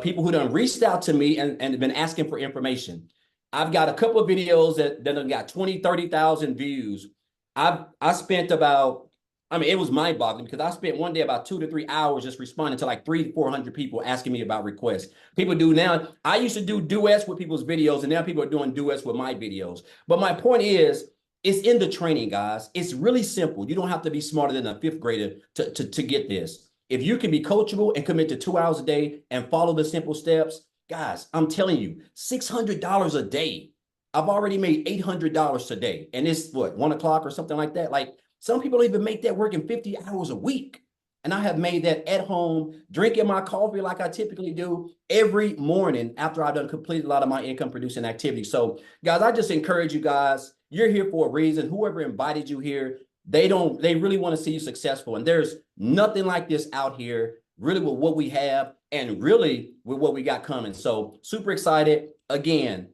People who done reached out to me and been asking for information. I've got a couple of videos that have got 20, 30,000 views. I spent about, it was mind boggling because I spent one day about 2 to 3 hours just responding to like 300 to 400 people asking me about requests. People do now. I used to do duets with people's videos, and now people are doing duets with my videos. But my point is, it's in the training, guys. It's really simple. You don't have to be smarter than a fifth grader to get this. If you can be coachable and commit to 2 hours a day and follow the simple steps, guys, I'm telling you, $600 a day. I've already made $800 today. And it's what, 1 o'clock or something like that. Like some people don't even make that working 50 hours a week. And I have made that at home, drinking my coffee like I typically do every morning after I've done completed a lot of my income producing activities. So guys, I just encourage you guys, you're here for a reason. Whoever invited you here, they really want to see you successful. And there's nothing like this out here, really, with what we have and really with what we got coming. So super excited. Again,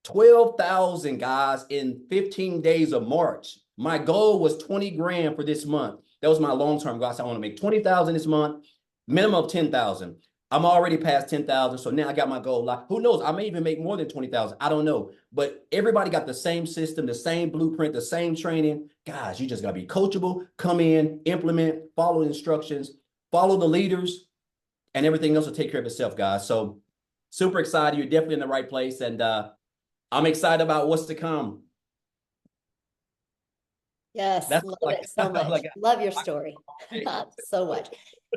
12,000 guys in 15 days of March. My goal was 20 grand for this month. That was my long-term goal. So I want to make 20,000 this month, minimum of 10,000. I'm already past 10,000. So now I got my goal. Like, who knows? I may even make more than 20,000. I don't know. But everybody got the same system, the same blueprint, the same training. Guys, you just got to be coachable, come in, implement, follow instructions, follow the leaders, and everything else will take care of itself, guys. So super excited. You're definitely in the right place. And I'm excited about what's to come. Yes, love it so much. Love your story so much.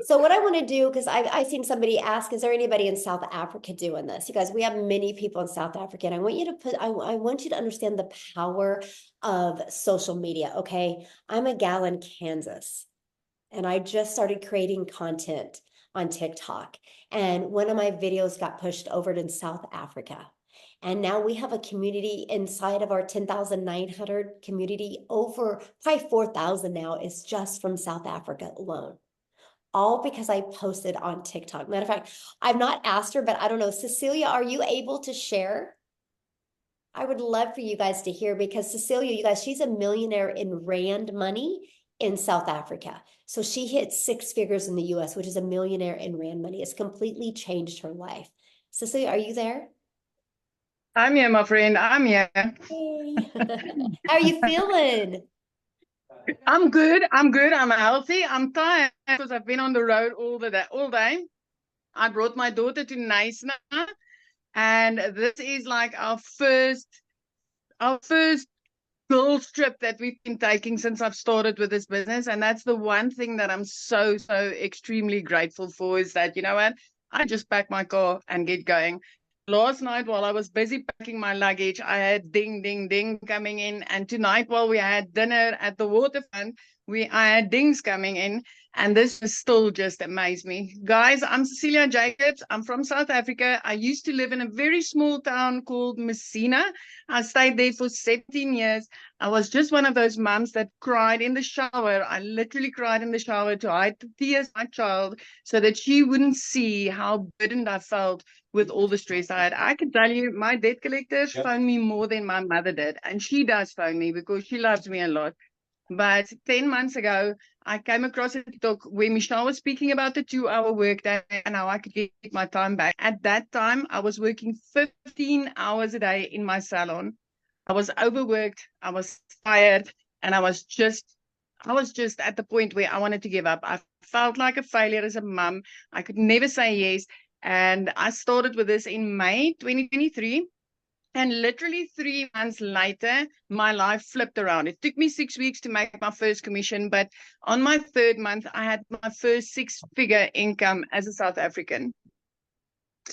So what I want to do, because I've seen somebody ask, is there anybody in South Africa doing this? You guys, we have many people in South Africa, and I want you to I want you to understand the power of social media. Okay, I'm a gal in Kansas, and I just started creating content on TikTok, and one of my videos got pushed over to South Africa. And now we have a community inside of our 10,900 community, over probably 4,000 now is just from South Africa alone. All because I posted on TikTok. Matter of fact, I've not asked her, but I don't know. Cecilia, are you able to share? I would love for you guys to hear, because Cecilia, you guys, she's a millionaire in Rand money in South Africa. So she hit 6 figures in the US, which is a millionaire in Rand money. It's completely changed her life. Cecilia, are you there? I'm here, my friend. I'm here. Hey. How are you feeling? I'm good. I'm good. I'm healthy. I'm tired because I've been on the road all day. I brought my daughter to Nice now, and this is like our first girls trip that we've been taking since I've started with this business. And that's the one thing that I'm so, so extremely grateful for, is that, you know what? I just pack my car and get going. Last night, while I was busy packing my luggage, I had ding, ding, ding coming in. And tonight, while we had dinner at the waterfront, I had dings coming in. And this is still just amazed me. Guys, I'm Cecilia Jacobs. I'm from South Africa. I used to live in a very small town called Messina. I stayed there for 17 years. I was just one of those moms that cried in the shower. I literally cried in the shower to hide the tears of my child so that she wouldn't see how burdened I felt with all the stress I had. I can tell you, my debt collectors phone me more than my mother did. And she does phone me because she loves me a lot. But 10 months ago, I came across a TikTok where Michelle was speaking about the 2-hour workday and how I could get my time back. At that time, I was working 15 hours a day in my salon. I was overworked, I was tired, and I was just at the point where I wanted to give up. I felt like a failure as a mom. I could never say yes. And I started with this in May 2023. And literally 3 months later, my life flipped around. It took me 6 weeks to make my first commission, but on my third month, I had my first six-figure income as a South African.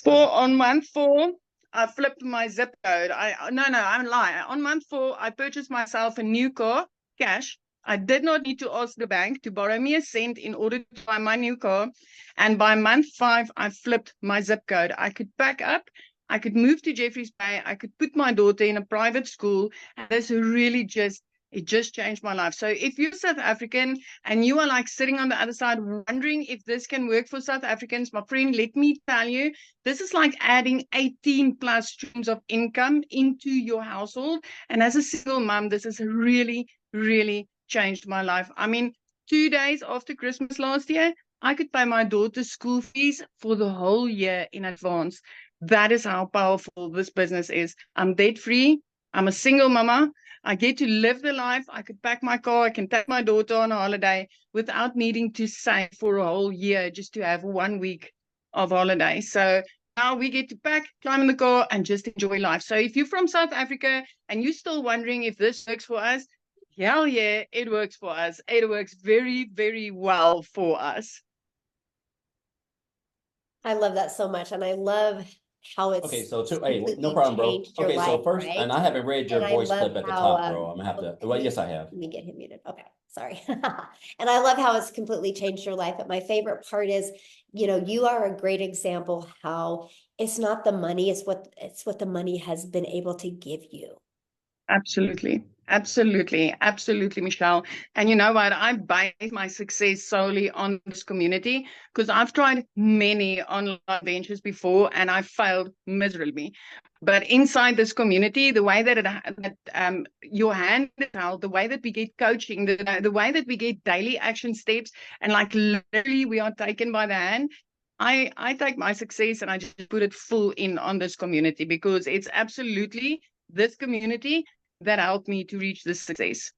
On month 4, I flipped my zip code. I'm lying. On month 4, I purchased myself a new car, cash. I did not need to ask the bank to borrow me a cent in order to buy my new car. And by month 5, I flipped my zip code. I could pack up. I could move to Jeffreys Bay. I could put my daughter in a private school. And this really it just changed my life. So if you're South African and you are like sitting on the other side wondering if this can work for South Africans, my friend, let me tell you, this is like adding 18 plus streams of income into your household. And as a single mom, this has really, really changed my life. I mean, 2 days after Christmas last year, I could pay my daughter's school fees for the whole year in advance. That is how powerful this business is. I'm debt free. I'm a single mama. I get to live the life. I could pack my car. I can take my daughter on a holiday without needing to save for a whole year just to have 1 week of holiday. So now we get to pack, climb in the car, and just enjoy life. So if you're from South Africa and you're still wondering if this works for us, hell yeah, it works for us. It works very, very well for us. I love that so much. And I love how it's Okay, so hey, no completely problem, bro. changed your Okay, so life, first, right? and I haven't read your And I voice love clip at the how, top, bro. I'm gonna have to. Well, yes, I have. let me get him muted. Okay, sorry. And I love how it's completely changed your life. But my favorite part is, you are a great example how it's not the money, it's what the money has been able to give you. Absolutely. Absolutely. Absolutely, Michelle. And you know what? I base my success solely on this community because I've tried many online ventures before and I failed miserably. But inside this community, the way that your hand is held, the way that we get coaching, the way that we get daily action steps, and like literally we are taken by the hand. I take my success and I just put it full in on this community because it's absolutely this community that helped me to reach this success.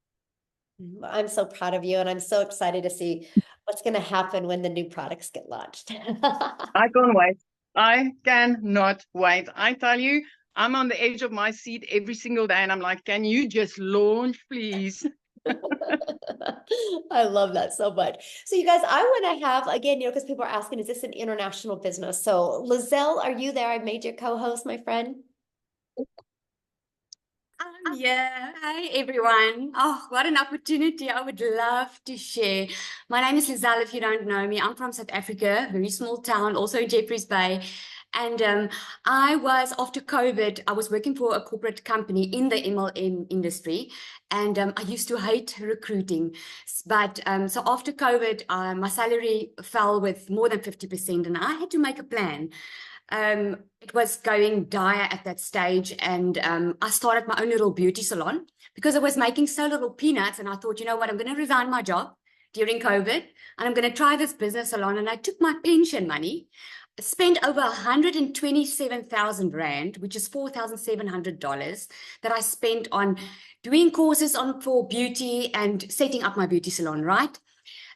I'm so proud of you, and I'm so excited to see what's going to happen when the new products get launched. I can't wait. I cannot wait. I tell you, I'm on the edge of my seat every single day, and I'm like, can you just launch, please? I love that so much. So you guys, I want to have, again, because people are asking, is this an international business? So Lizelle, are you there? I made your co-host, my friend. Yeah. Hi, everyone. Oh, what an opportunity. I would love to share. My name is Lizelle, if you don't know me. I'm from South Africa, very small town, also in Jeffreys Bay. And after COVID, I was working for a corporate company in the MLM industry. And I used to hate recruiting. But so after COVID, my salary fell with more than 50%. And I had to make a plan. It was going dire at that stage, and I started my own little beauty salon because I was making so little peanuts, and I thought, you know what, I'm going to resign my job during COVID, and I'm going to try this business salon. And I took my pension money, spent over 127,000 Rand, which is $4,700 that I spent on doing courses on for beauty and setting up my beauty salon, right?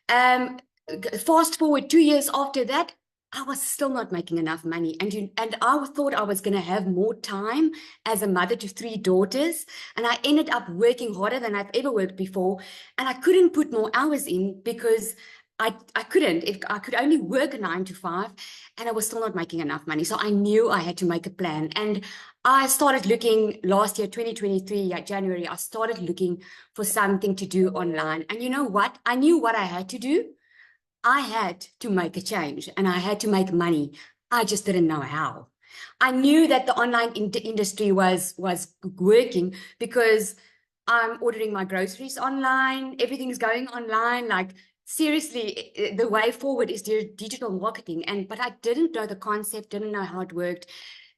Fast forward 2 years after that, I was still not making enough money. And I thought I was going to have more time as a mother to 3 daughters. And I ended up working harder than I've ever worked before. And I couldn't put more hours in because I couldn't. I could only work a 9 to 5 and I was still not making enough money. So I knew I had to make a plan. And I started looking last year, 2023, January, I started looking for something to do online. And you know what? I knew what I had to do. I had to make a change and I had to make money. I just didn't know how. I knew that the online industry was working because I'm ordering my groceries online. Everything's going online. Like seriously, the way forward is digital marketing. But I didn't know the concept, didn't know how it worked,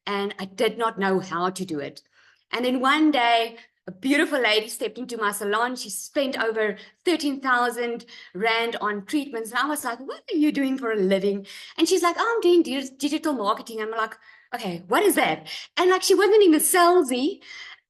and I did not know how to do it. And then one day, a beautiful lady stepped into my salon. She spent over 13,000 Rand on treatments. And I was like, what are you doing for a living? And she's like, oh, I'm doing digital marketing. I'm like, okay, what is that? And like, she wasn't even salesy.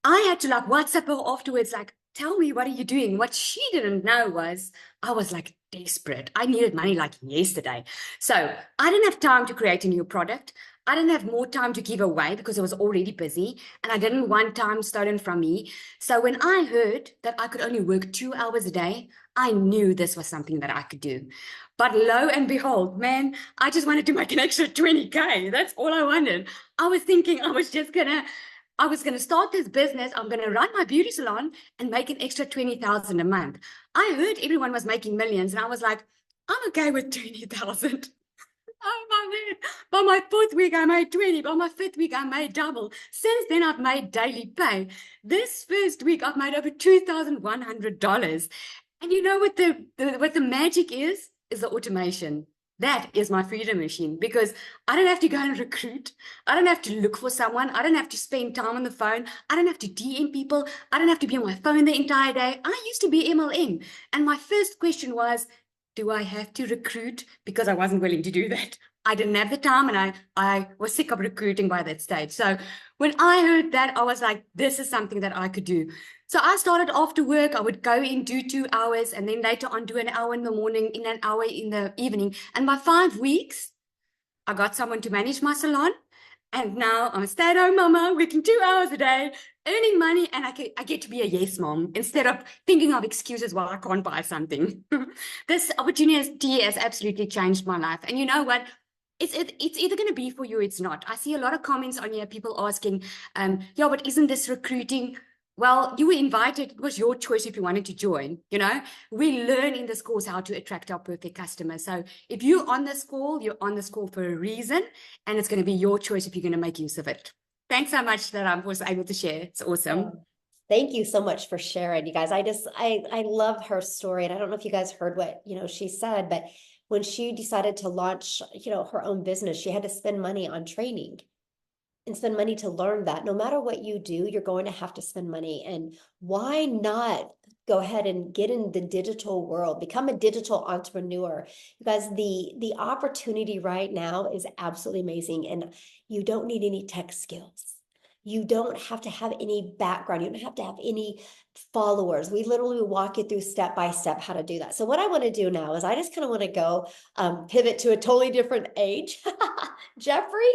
I had to like WhatsApp her afterwards, like, tell me, what are you doing? What she didn't know was I was like desperate. I needed money like yesterday. So I didn't have time to create a new product. I didn't have more time to give away because I was already busy and I didn't want time stolen from me. So when I heard that I could only work 2 hours a day, I knew this was something that I could do. But lo and behold, man, I just wanted to make an extra 20K. That's all I wanted. I was thinking I was going to start this business. I'm going to run my beauty salon and make an extra 20,000 a month. I heard everyone was making millions and I was like, I'm okay with 20,000. Oh my word. By my 4th week, I made 20. By my 5th week, I made double. Since then, I've made daily pay. This first week, I've made over $2,100. And you know what the magic is? Is the automation. That is my freedom machine because I don't have to go and recruit. I don't have to look for someone. I don't have to spend time on the phone. I don't have to DM people. I don't have to be on my phone the entire day. I used to be MLM. And my first question was, do I have to recruit? Because I wasn't willing to do that. I didn't have the time and I was sick of recruiting by that stage. So when I heard that, I was like, this is something that I could do. So I started after work. I would go in, do 2 hours, and then later on do an hour in the morning, in an hour in the evening. And by 5 weeks, I got someone to manage my salon. And now I'm a stay-at-home mama, working 2 hours a day, earning money, and I get to be a yes mom instead of thinking of excuses why I can't buy something. This opportunity has absolutely changed my life. And you know what? It's either going to be for you or it's not. I see a lot of comments on here, people asking, yeah, but isn't this recruiting? Well, you were invited. It was your choice if you wanted to join. You know, we learn in this course how to attract our perfect customers. So if you're on this call, you're on this call for a reason, and it's going to be your choice if you're going to make use of it. Thanks so much that I was able to share. It's awesome. Oh, thank you so much for sharing, you guys. I love her story. And I don't know if you guys heard what, she said, but when she decided to launch, her own business, she had to spend money on training and spend money to learn that no matter what you do, you're going to have to spend money. And why not go ahead and get in the digital world, become a digital entrepreneur? Because the opportunity right now is absolutely amazing. And you don't need any tech skills. You don't have to have any background. You don't have to have any followers. We literally walk you through step by step how to do that. So what I want to do now is I just kind of want to go pivot to a totally different age. Jeffrey,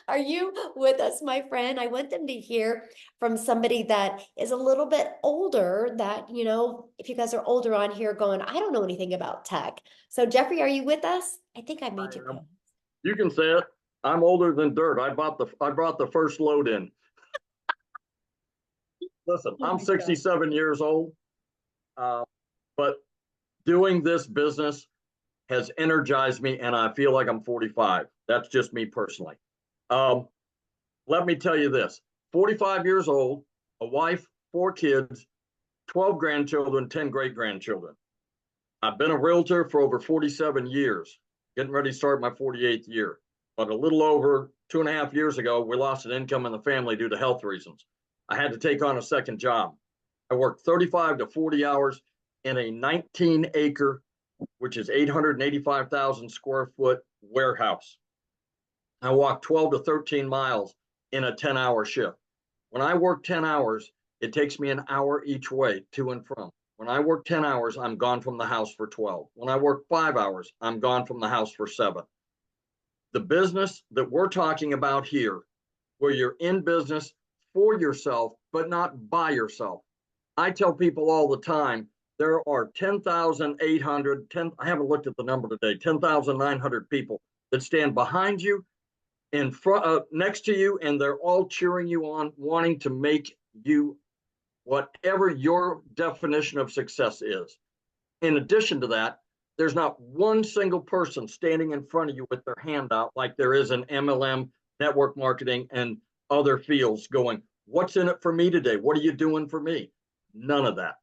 are you with us, my friend? I want them to hear from somebody that is a little bit older that, if you guys are older on here going, I don't know anything about tech. So Jeffrey, are you with us? I think I made you go. You can say it. I'm older than dirt. I brought the first load in. Listen, I'm 67 years old, but doing this business has energized me, and I feel like I'm 45. That's just me personally. Let me tell you this: 45 years old, a wife, 4 kids, 12 grandchildren, 10 great grandchildren. I've been a realtor for over 47 years, getting ready to start my 48th year. But a little over 2.5 years ago, we lost an income in the family due to health reasons. I had to take on a second job. I worked 35 to 40 hours in a 19-acre, which is 885,000 square foot warehouse. I walk 12 to 13 miles in a 10-hour shift. When I work 10 hours, it takes me an hour each way to and from. When I work 10 hours, I'm gone from the house for 12. When I work 5 hours, I'm gone from the house for 7. The business that we're talking about here, where you're in business for yourself, but not by yourself. I tell people all the time, there are 10,800, I haven't looked at the number today, 10,900 people that stand behind you, in front, next to you, and they're all cheering you on, wanting to make you whatever your definition of success is. In addition to that, there's not one single person standing in front of you with their hand out like there is in MLM, network marketing, and other fields going, what's in it for me today? What are you doing for me? None of that.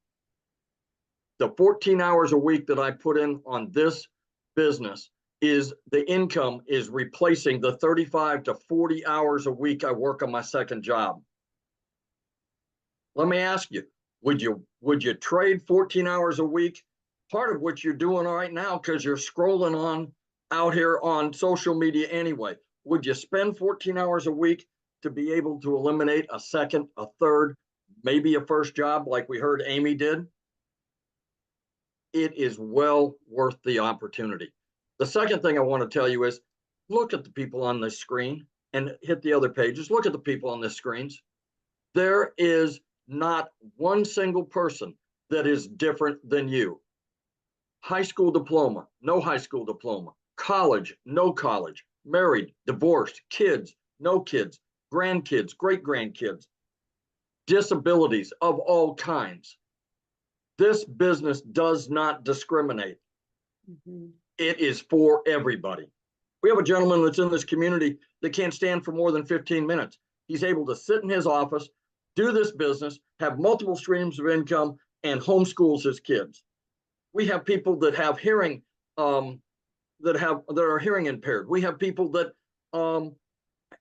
The 14 hours a week that I put in on this business is the income is replacing the 35 to 40 hours a week I work on my second job. Let me ask you, would you trade 14 hours a week, part of which you're doing right now because you're scrolling on out here on social media anyway? Would you spend 14 hours a week to be able to eliminate a second, a third, maybe a first job like we heard Amy did? It is well worth the opportunity. The second thing I want to tell you is look at the people on this screen and hit the other pages. Look at the people on the screens. There is not one single person that is different than you. High school diploma, no high school diploma, college, no college, married, divorced, kids, no kids, grandkids, great grandkids, disabilities of all kinds. This business does not discriminate. Mm-hmm. It is for everybody. We have a gentleman that's in this community that can't stand for more than 15 minutes. He's able to sit in his office, do this business, have multiple streams of income, and homeschools his kids. We have people that have hearing, that are hearing impaired. We have people that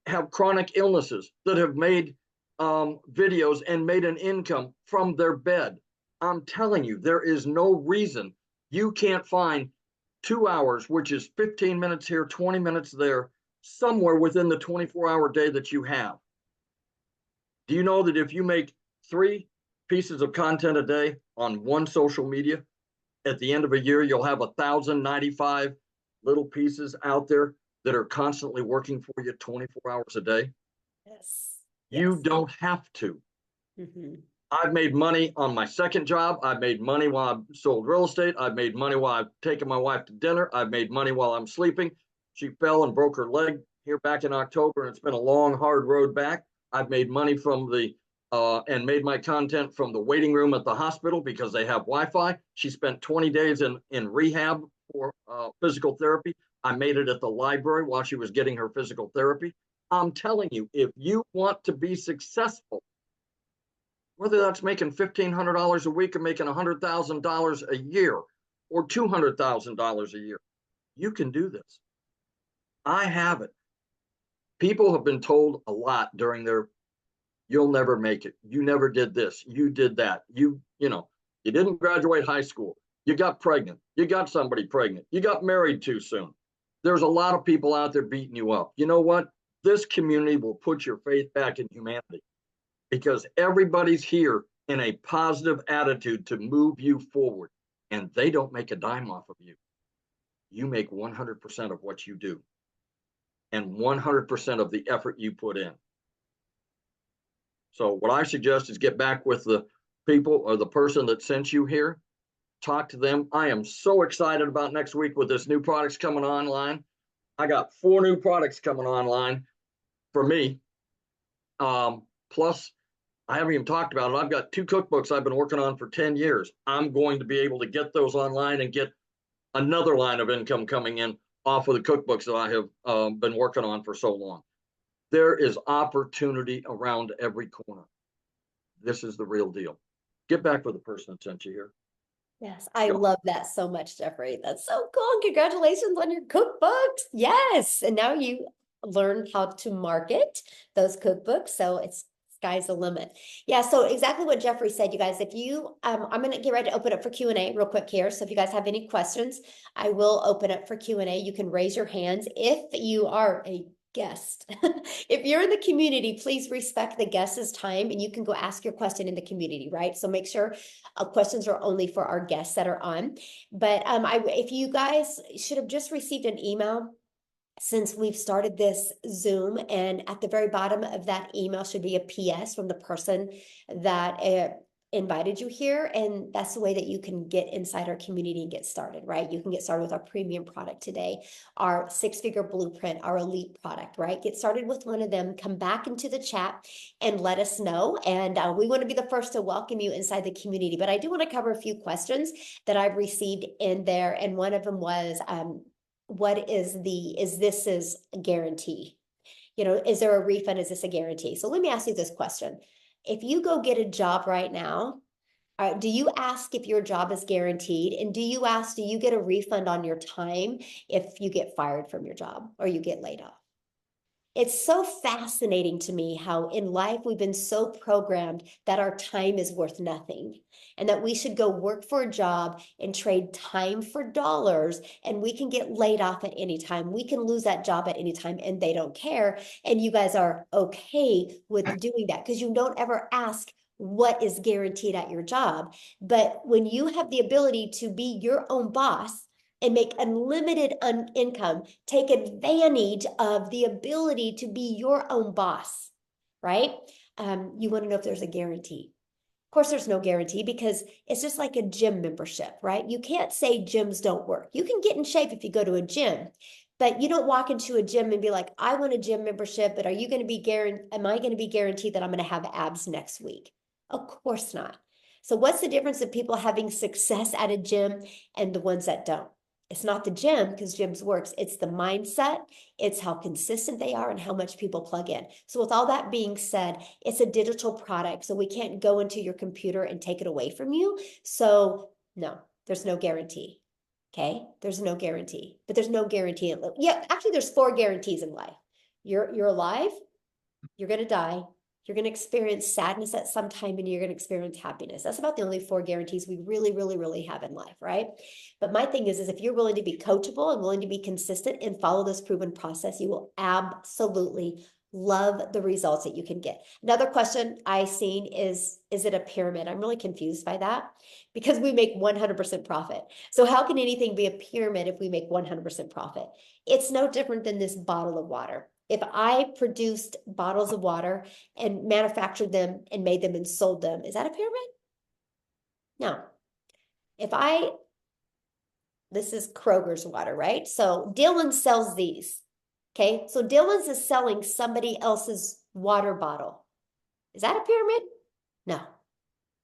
have chronic illnesses that have made videos and made an income from their bed. I'm telling you, there is no reason you can't find 2 hours, which is 15 minutes here, 20 minutes there, somewhere within the 24-hour day that you have. Do you know that if you make 3 pieces of content a day on one social media, at the end of a year, you'll have 1,095 little pieces out there that are constantly working for you 24 hours a day? Yes. You don't have to. Mm-hmm. I've made money on my second job. I've made money while I've sold real estate. I've made money while I've taken my wife to dinner. I've made money while I'm sleeping. She fell and broke her leg here back in October, and it's been a long, hard road back. I've made money from and made my content from the waiting room at the hospital because they have Wi-Fi. She spent 20 days in rehab for physical therapy. I made it at the library while she was getting her physical therapy. I'm telling you, if you want to be successful, whether that's making $1,500 a week or making $100,000 a year or $200,000 a year, you can do this. I have it. People have been told a lot during you'll never make it. You never did this. You did that. You didn't graduate high school. You got pregnant. You got somebody pregnant. You got married too soon. There's a lot of people out there beating you up. You know what? This community will put your faith back in humanity, because everybody's here in a positive attitude to move you forward, and they don't make a dime off of you. You make 100% of what you do and 100% of the effort you put in. So what I suggest is get back with the people or the person that sent you here, talk to them. I am so excited about next week with this new products coming online. I got 4 new products coming online for me. Plus, I haven't even talked about it. I've got 2 cookbooks I've been working on for 10 years. I'm going to be able to get those online and get another line of income coming in off of the cookbooks that I have been working on for so long. There is opportunity around every corner. This is the real deal. Get back with the person that sent you here. Yes, I love that so much, Jeffrey. That's so cool. Congratulations on your cookbooks. Yes. And now you learned how to market those cookbooks. So it's sky's the limit. Yeah. So exactly what Jeffrey said, you guys, if you, I'm going to get ready to open up for Q&A real quick here. So if you guys have any questions, I will open up for Q&A. You can raise your hands. If you are a guest. If you're in the community, please respect the guest's time and you can go ask your question in the community, right? So make sure questions are only for our guests that are on. But if you guys should have just received an email since we've started this Zoom, and at the very bottom of that email should be a PS from the person that invited you here. And that's the way that you can get inside our community and get started, right? You can get started with our premium product today, our 6-figure blueprint, our elite product, right? Get started with one of them, come back into the chat and let us know. And we want to be the first to welcome you inside the community. But I do want to cover a few questions that I've received in there. And one of them was, what is this is a guarantee? Is there a refund? Is this a guarantee? So let me ask you this question. If you go get a job right now, do you ask if your job is guaranteed? And do you get a refund on your time if you get fired from your job or you get laid off? It's so fascinating to me how in life we've been so programmed that our time is worth nothing and that we should go work for a job and trade time for dollars, and we can get laid off at any time. We can lose that job at any time and they don't care. And you guys are okay with doing that because you don't ever ask what is guaranteed at your job. But when you have the ability to be your own boss and make unlimited income, take advantage of the ability to be your own boss, right? You want to know if there's a guarantee. Of course, there's no guarantee because it's just like a gym membership, right? You can't say gyms don't work. You can get in shape if you go to a gym, but you don't walk into a gym and be like, I want a gym membership, but am I going to be guaranteed that I'm going to have abs next week? Of course not. So what's the difference of people having success at a gym and the ones that don't? It's not the gym, because gyms works. It's the mindset. It's how consistent they are and how much people plug in. So with all that being said, it's a digital product. So we can't go into your computer and take it away from you. So no, there's no guarantee. Okay. There's no guarantee, but there's no guarantee. Yeah. Actually, there's 4 guarantees in life. You're alive. You're going to die. You're going to experience sadness at some time, and you're going to experience happiness. That's about the only 4 guarantees we really, really, really have in life, right? But my thing is if you're willing to be coachable and willing to be consistent and follow this proven process, you will absolutely love the results that you can get. Another question I've seen is it a pyramid? I'm really confused by that because we make 100% profit. So how can anything be a pyramid if we make 100% profit? It's no different than this bottle of water. If I produced bottles of water and manufactured them and made them and sold them, is that a pyramid? No. This is Kroger's water, right? So Dylan sells these. Okay. So Dylan's is selling somebody else's water bottle. Is that a pyramid? No.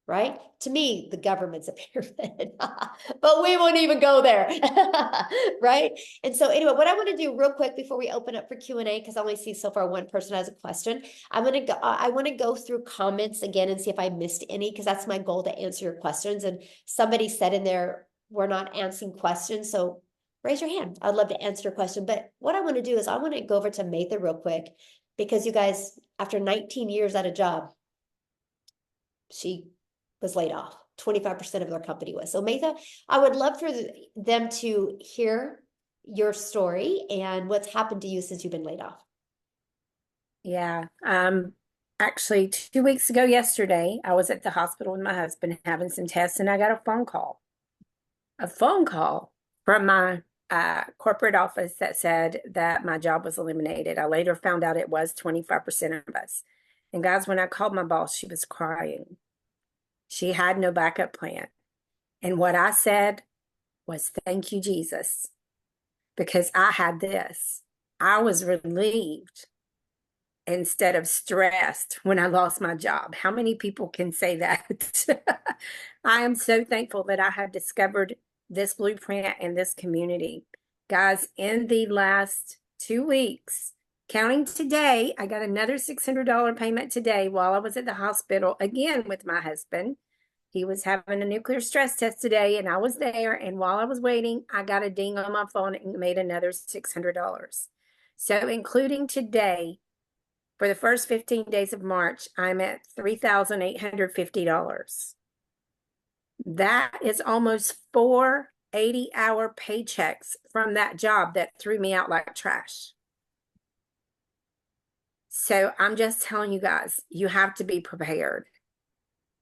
Right? To me, the government's a pyramid, but we won't even go there, right? And so anyway, what I want to do real quick before we open up for Q&A, because I only see so far one person has a question, I want to go through comments again and see if I missed any, because that's my goal, to answer your questions. And somebody said in there, we're not answering questions, so raise your hand. I'd love to answer your question. But what I want to do is I want to go over to Matha real quick, because you guys, after 19 years at a job, she was laid off. 25% of their company was. So Matha, I would love for them to hear your story and what's happened to you since you've been laid off. Yeah. Actually 2 weeks ago yesterday, I was at the hospital with my husband having some tests, and I got a phone call from my corporate office that said that my job was eliminated. I later found out it was 25% of us. And guys, when I called my boss, she was crying. She had no backup plan. And what I said was, thank you, Jesus, because I had this. I was relieved instead of stressed when I lost my job. How many people can say that? I am so thankful that I have discovered this blueprint and this community. Guys, in the last 2 weeks, counting today, I got another $600 payment today while I was at the hospital, again with my husband. He was having a nuclear stress test today, and I was there. And while I was waiting, I got a ding on my phone and made another $600. So including today, for the first 15 days of March, I'm at $3,850. That is almost 4 80-hour paychecks from that job that threw me out like trash. So I'm just telling you guys, you have to be prepared.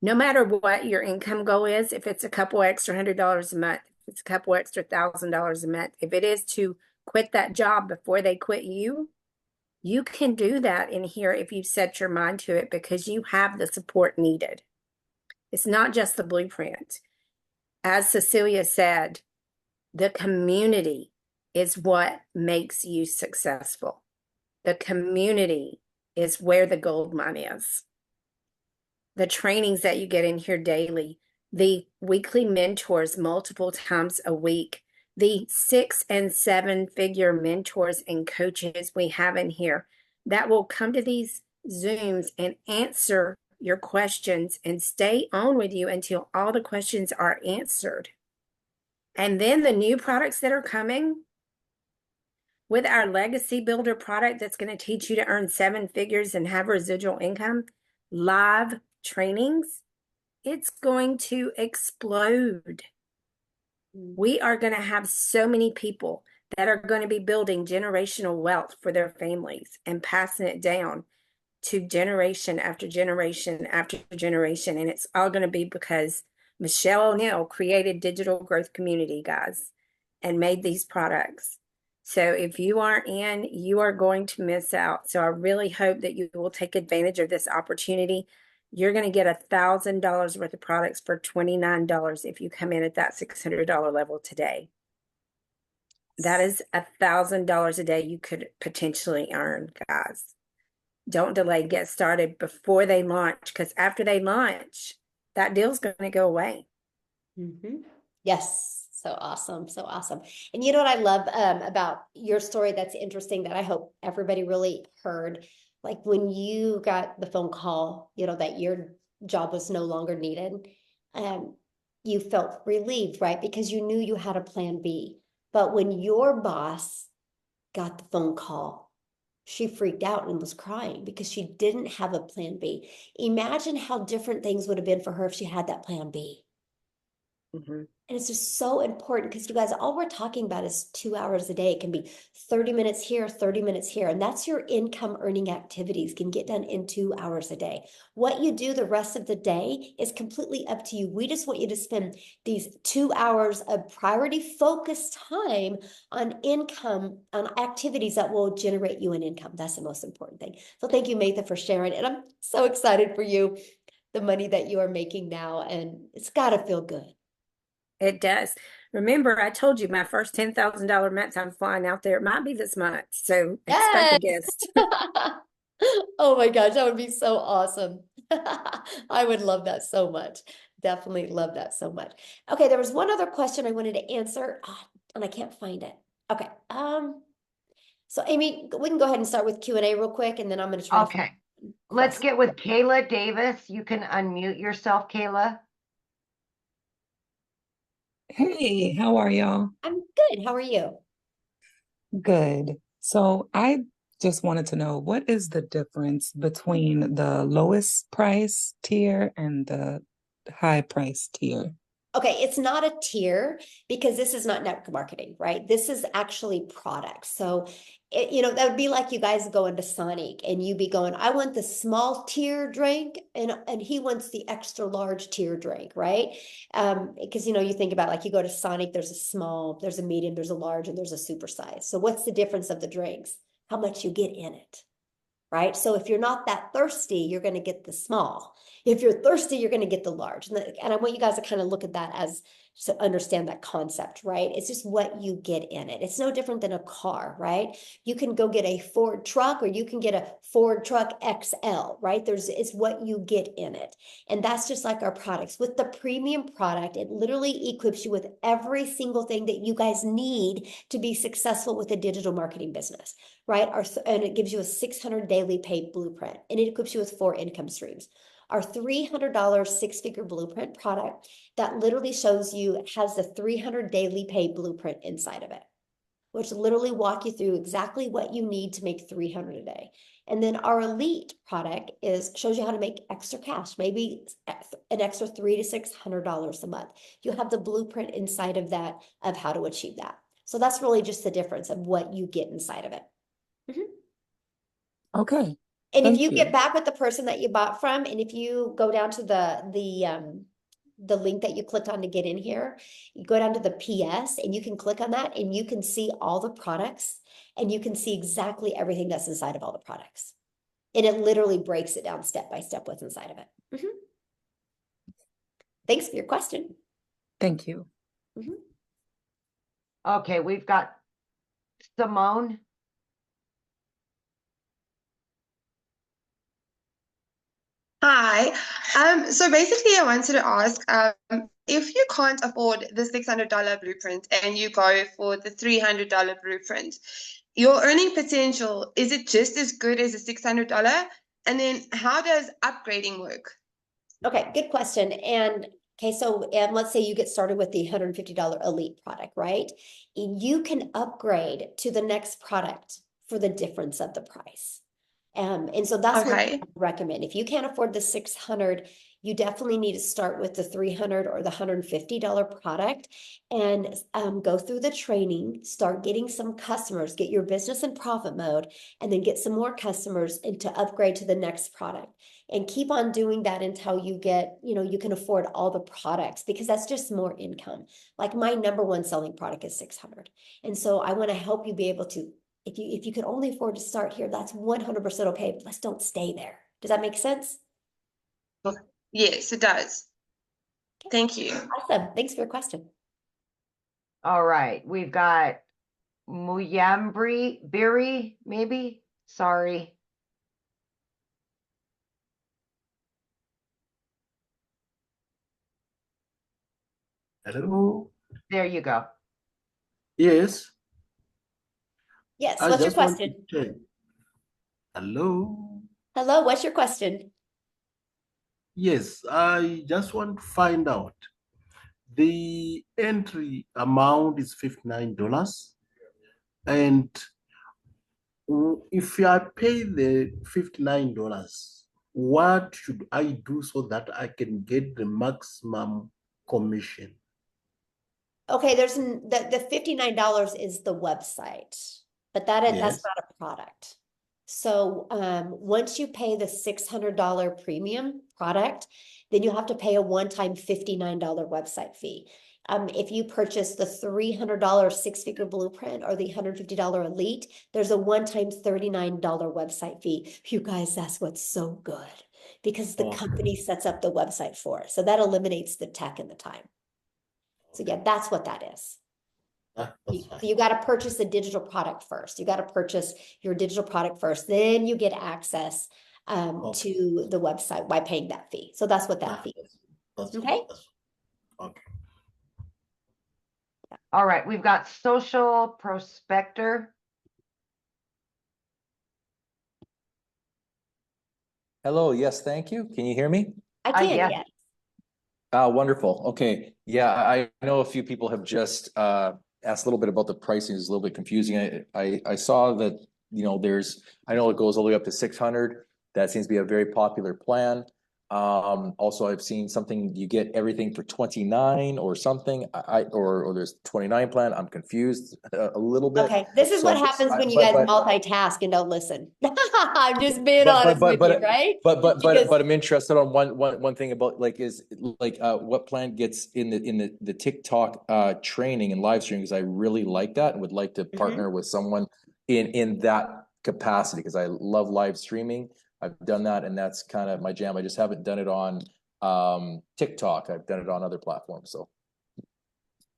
No matter what your income goal is, if it's a couple extra $100 a month, if it's a couple extra $1,000 a month, if it is to quit that job before they quit you, you can do that in here if you set your mind to it, because you have the support needed. It's not just the blueprint. As Cecilia said, the community is what makes you successful. The community is where the gold mine is. The trainings that you get in here daily, the weekly mentors multiple times a week, the 6 and 7 figure mentors and coaches we have in here that will come to these Zooms and answer your questions and stay on with you until all the questions are answered. And then the new products that are coming with our legacy builder product that's going to teach you to earn 7 figures and have residual income, live trainings, it's going to explode. We are going to have so many people that are going to be building generational wealth for their families and passing it down to generation after generation after generation. And it's all going to be because Michelle O'Neill created Digital Growth Community, guys, and made these products. So if you aren't in, you are going to miss out. So I really hope that you will take advantage of this opportunity. You're going to get $1,000 worth of products for $29 if you come in at that $600 level today. That is $1,000 a day you could potentially earn, guys. Don't delay. Get started before they launch, because after they launch, that deal's going to go away. Yes. So awesome. So awesome. And you know what I love about your story that's interesting that I hope everybody really heard? Like when you got the phone call, you know, that your job was no longer needed, you felt relieved, right? Because you knew you had a plan B. But when your boss got the phone call, she freaked out and was crying because she didn't have a plan B. Imagine how different things would have been for her if she had that plan B. And it's just so important because you guys, all we're talking about is 2 hours a day. It can be 30 minutes here, 30 minutes here. And that's your income earning activities can get done in 2 hours a day. What you do the rest of the day is completely up to you. We just want you to spend these 2 hours of priority focused time on income, on activities that will generate you an income. That's the most important thing. So thank you, Matha, for sharing. And I'm so excited for you, the money that you are making now. And it's got to feel good. It does. Remember, I told you my first $10,000 month I'm flying out there. It might be this month. So expect a guest. Oh my gosh, that would be so awesome. I would love that so much. Definitely love that so much. Okay, there was one other question I wanted to answer, and I can't find it. Okay. So Amy, we can go ahead and start with Q&A real quick, and then I'm going to try to Okay. Let's get with Kayla Davis. You can unmute yourself, Kayla. Hey, how are y'all? I'm good. How are you? Good. So I just wanted to know, what is the difference between the lowest price tier and the high price tier? Okay, it's not a tier because this is not network marketing, right? This is actually products. So, you know, that would be like you guys going to Sonic and you be going, I want the small tier drink and he wants the extra large tier drink, right? Because, you know, you think about like you go to Sonic, there's a small, there's a medium, there's a large, and there's a super size. So what's the difference of the drinks? How much you get in it, right? So if you're not that thirsty, you're going to get the small. If you're thirsty, you're going to get the large. And I want you guys to kind of look at that as to understand that concept, right? It's just what you get in it. It's no different than a car, right? You can go get a Ford truck or you can get a Ford truck XL, right? It's what you get in it. And that's just like our products. With the premium product, it literally equips you with every single thing that you guys need to be successful with a digital marketing business, right? And it gives you a 600 daily pay blueprint, and it equips you with 4 income streams. Our $300 6-figure blueprint product that literally shows you has the 300 daily pay blueprint inside of it, which literally walk you through exactly what you need to make 300 a day. And then our elite product shows you how to make extra cash, maybe an extra $300 to $600 a month. You have the blueprint inside of that of how to achieve that. So that's really just the difference of what you get inside of it. Okay. And if Thank you you. get back with the person that you bought from, and if you go down to the link that you clicked on to get in here, you go down to the PS and you can click on that and you can see all the products and you can see exactly everything that's inside of all the products. And it literally breaks it down step by step what's inside of it. Mm-hmm. Thanks for your question. Thank you. Mm-hmm. Okay, we've got Simone. Hi. So basically, I wanted to ask, if you can't afford the $600 blueprint and you go for the $300 blueprint, your earning potential, is it just as good as the $600? And then how does upgrading work? Okay, good question. And okay, so let's say you get started with the $150 elite product, right? You can upgrade to the next product for the difference of the price. And so that's what I Okay. recommend. If you can't afford the 600, you definitely need to start with the 300 or the $150 product and go through the training, start getting some customers, get your business in profit mode, and then get some more customers and to upgrade to the next product. And keep on doing that until you get, you can afford all the products because that's just more income. Like my number one selling product is 600. And so I want to help you be able to, if you can only afford to start here, that's 100% okay, but let's don't stay there. Does that make sense? Yes, it does. Thank you. Awesome. Thanks for your question. All right, we've got Muyambri Biri, maybe. Sorry. Hello. There you go. Yes. Yes. I What's your just want question? to check. Hello. Hello. What's your question? Yes, I just want to find out. The entry amount is $59. And if I pay the $59, what should I do so that I can get the maximum commission? Okay, there's the $59 is the website, but that's Yes. not a product. So once you pay the $600 premium product, then you have to pay a one-time $59 website fee. If you purchase the $300 six-figure blueprint or the $150 elite, there's a one-time $39 website fee. You guys, that's what's so good because the company sets up the website for it. So that eliminates the tech and the time. So yeah, that's what that is. You got to purchase the digital product first. You got to purchase your digital product first. Then you get access to the website by paying that fee. So that's what that fee is. Okay. Okay. All right, we've got Social Prospector. Hello, yes, thank you. Can you hear me? I can, yes. yes. Wonderful. Okay. Yeah, I know a few people have just asked a little bit about the pricing. It's a little bit confusing. I saw that, I know it goes all the way up to 600. That seems to be a very popular plan. Also, I've seen something, you get everything for 29 or something, or there's 29 plan. I'm confused a little bit. Okay, this is So what happens when you guys multitask and don't listen. I'm just being honest with you, right? But I'm interested on one thing about what plan gets in the TikTok training and live streaming, because I really like that and would like to partner with someone in that capacity because I love live streaming. I've done that and that's kind of my jam. I just haven't done it on TikTok. I've done it on other platforms. So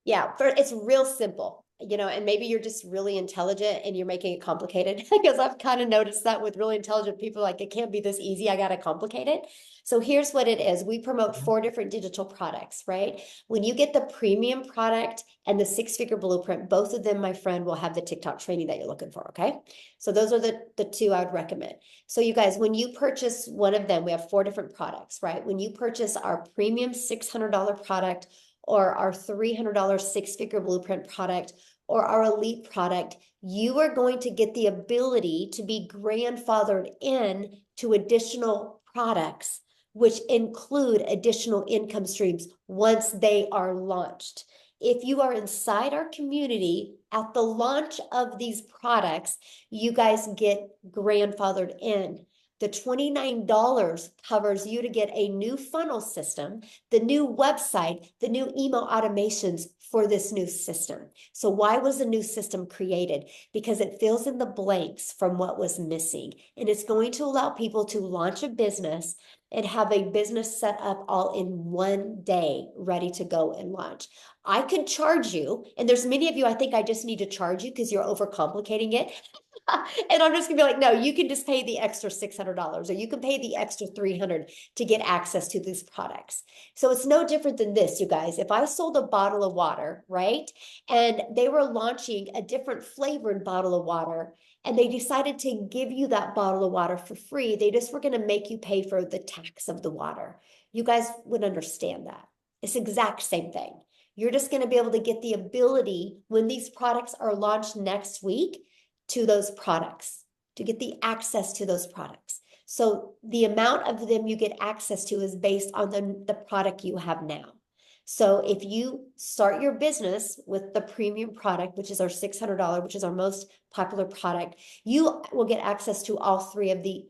yeah, it's real simple, and maybe you're just really intelligent and you're making it complicated because I've kind of noticed that with really intelligent people, like it can't be this easy. I got to complicate it. So here's what it is. We promote 4 different digital products, right? When you get the premium product and the six-figure blueprint, both of them, my friend, will have the TikTok training that you're looking for, okay? So those are the 2 I would recommend. So you guys, when you purchase one of them, we have 4 different products, right? When you purchase our premium $600 product or our $300 six-figure blueprint product or our elite product, you are going to get the ability to be grandfathered in to additional products, which include additional income streams once they are launched. If you are inside our community at the launch of these products, you guys get grandfathered in. The $29 covers you to get a new funnel system, the new website, the new email automations for this new system. So why was the new system created? Because it fills in the blanks from what was missing. And it's going to allow people to launch a business and have a business set up all in one day, ready to go and launch. I could charge you, and there's many of you, I think I just need to charge you because you're overcomplicating it. And I'm just gonna be like, no, you can just pay the extra $600 or you can pay the extra $300 to get access to these products. So it's no different than this, you guys. If I sold a bottle of water, right? And they were launching a different flavored bottle of water, and they decided to give you that bottle of water for free, they just were going to make you pay for the tax of the water. You guys would understand that. It's the exact same thing. You're just going to be able to get the ability when these products are launched next week to those products, to get the access to those products. So the amount of them you get access to is based on the product you have now. So if you start your business with the premium product, which is our $600, which is our most popular product, you will get access to all three of the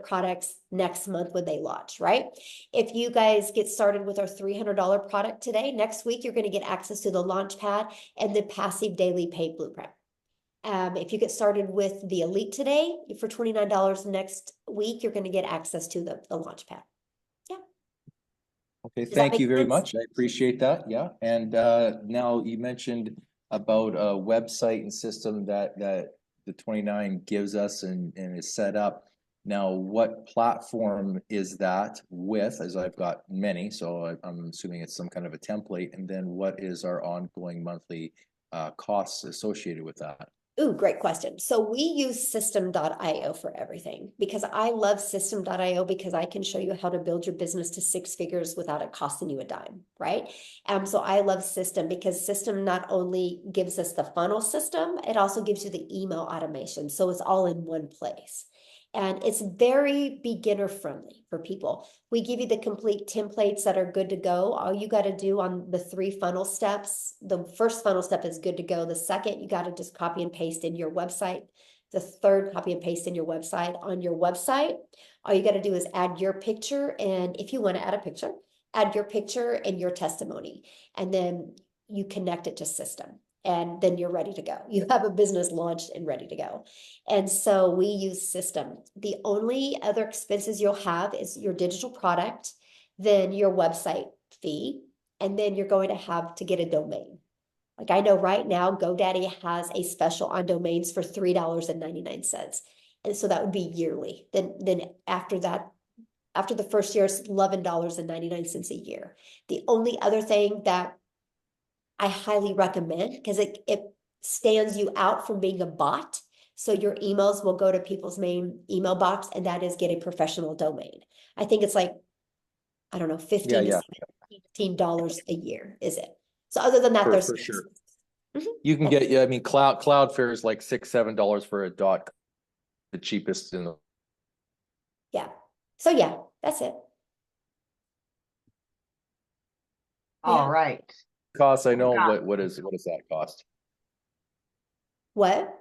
products next month when they launch, right? If you guys get started with our $300 product today, next week, you're going to get access to the launch pad and the passive daily paid blueprint. If you get started with the Elite today for $29 next week, you're going to get access to the launch pad. Yeah. Okay, thank you very much. I appreciate that. Yeah. And now you mentioned about a website and system that the 29 gives us and is set up. Now, what platform is that with? As I've got many, so I'm assuming it's some kind of a template. And then what is our ongoing monthly costs associated with that? Ooh, great question. So we use system.io for everything because I love system.io because I can show you how to build your business to 6 figures without it costing you a dime, right? So I love system because system not only gives us the funnel system, it also gives you the email automation. So it's all in one place. And it's very beginner friendly for people. We give you the complete templates that are good to go. All you got to do on the 3 funnel steps, the first funnel step is good to go. The second, you got to just copy and paste in your website. The third, copy and paste in your website. On your website, all you got to do is add your picture. And if you want to add a picture, add your picture and your testimony. And then you connect it to system. And then you're ready to go. You have a business launched and ready to go. And so we use system. The only other expenses you'll have is your digital product, then your website fee, and then you're going to have to get a domain. Like I know right now, GoDaddy has a special on domains for $3.99. And so that would be yearly. Then after that, after the first year, it's $11.99 a year. The only other thing that I highly recommend because it stands you out from being a bot. So your emails will go to people's main email box, and that is get a professional domain. I think it's like, I don't know, $15 to $17 a year, is it? So other than that, there's for sure. You can get, I mean, Cloudflare is like $6-7 for a dot, the cheapest in the. Yeah. So yeah, that's it. All right. Cost, I know. What does that cost? What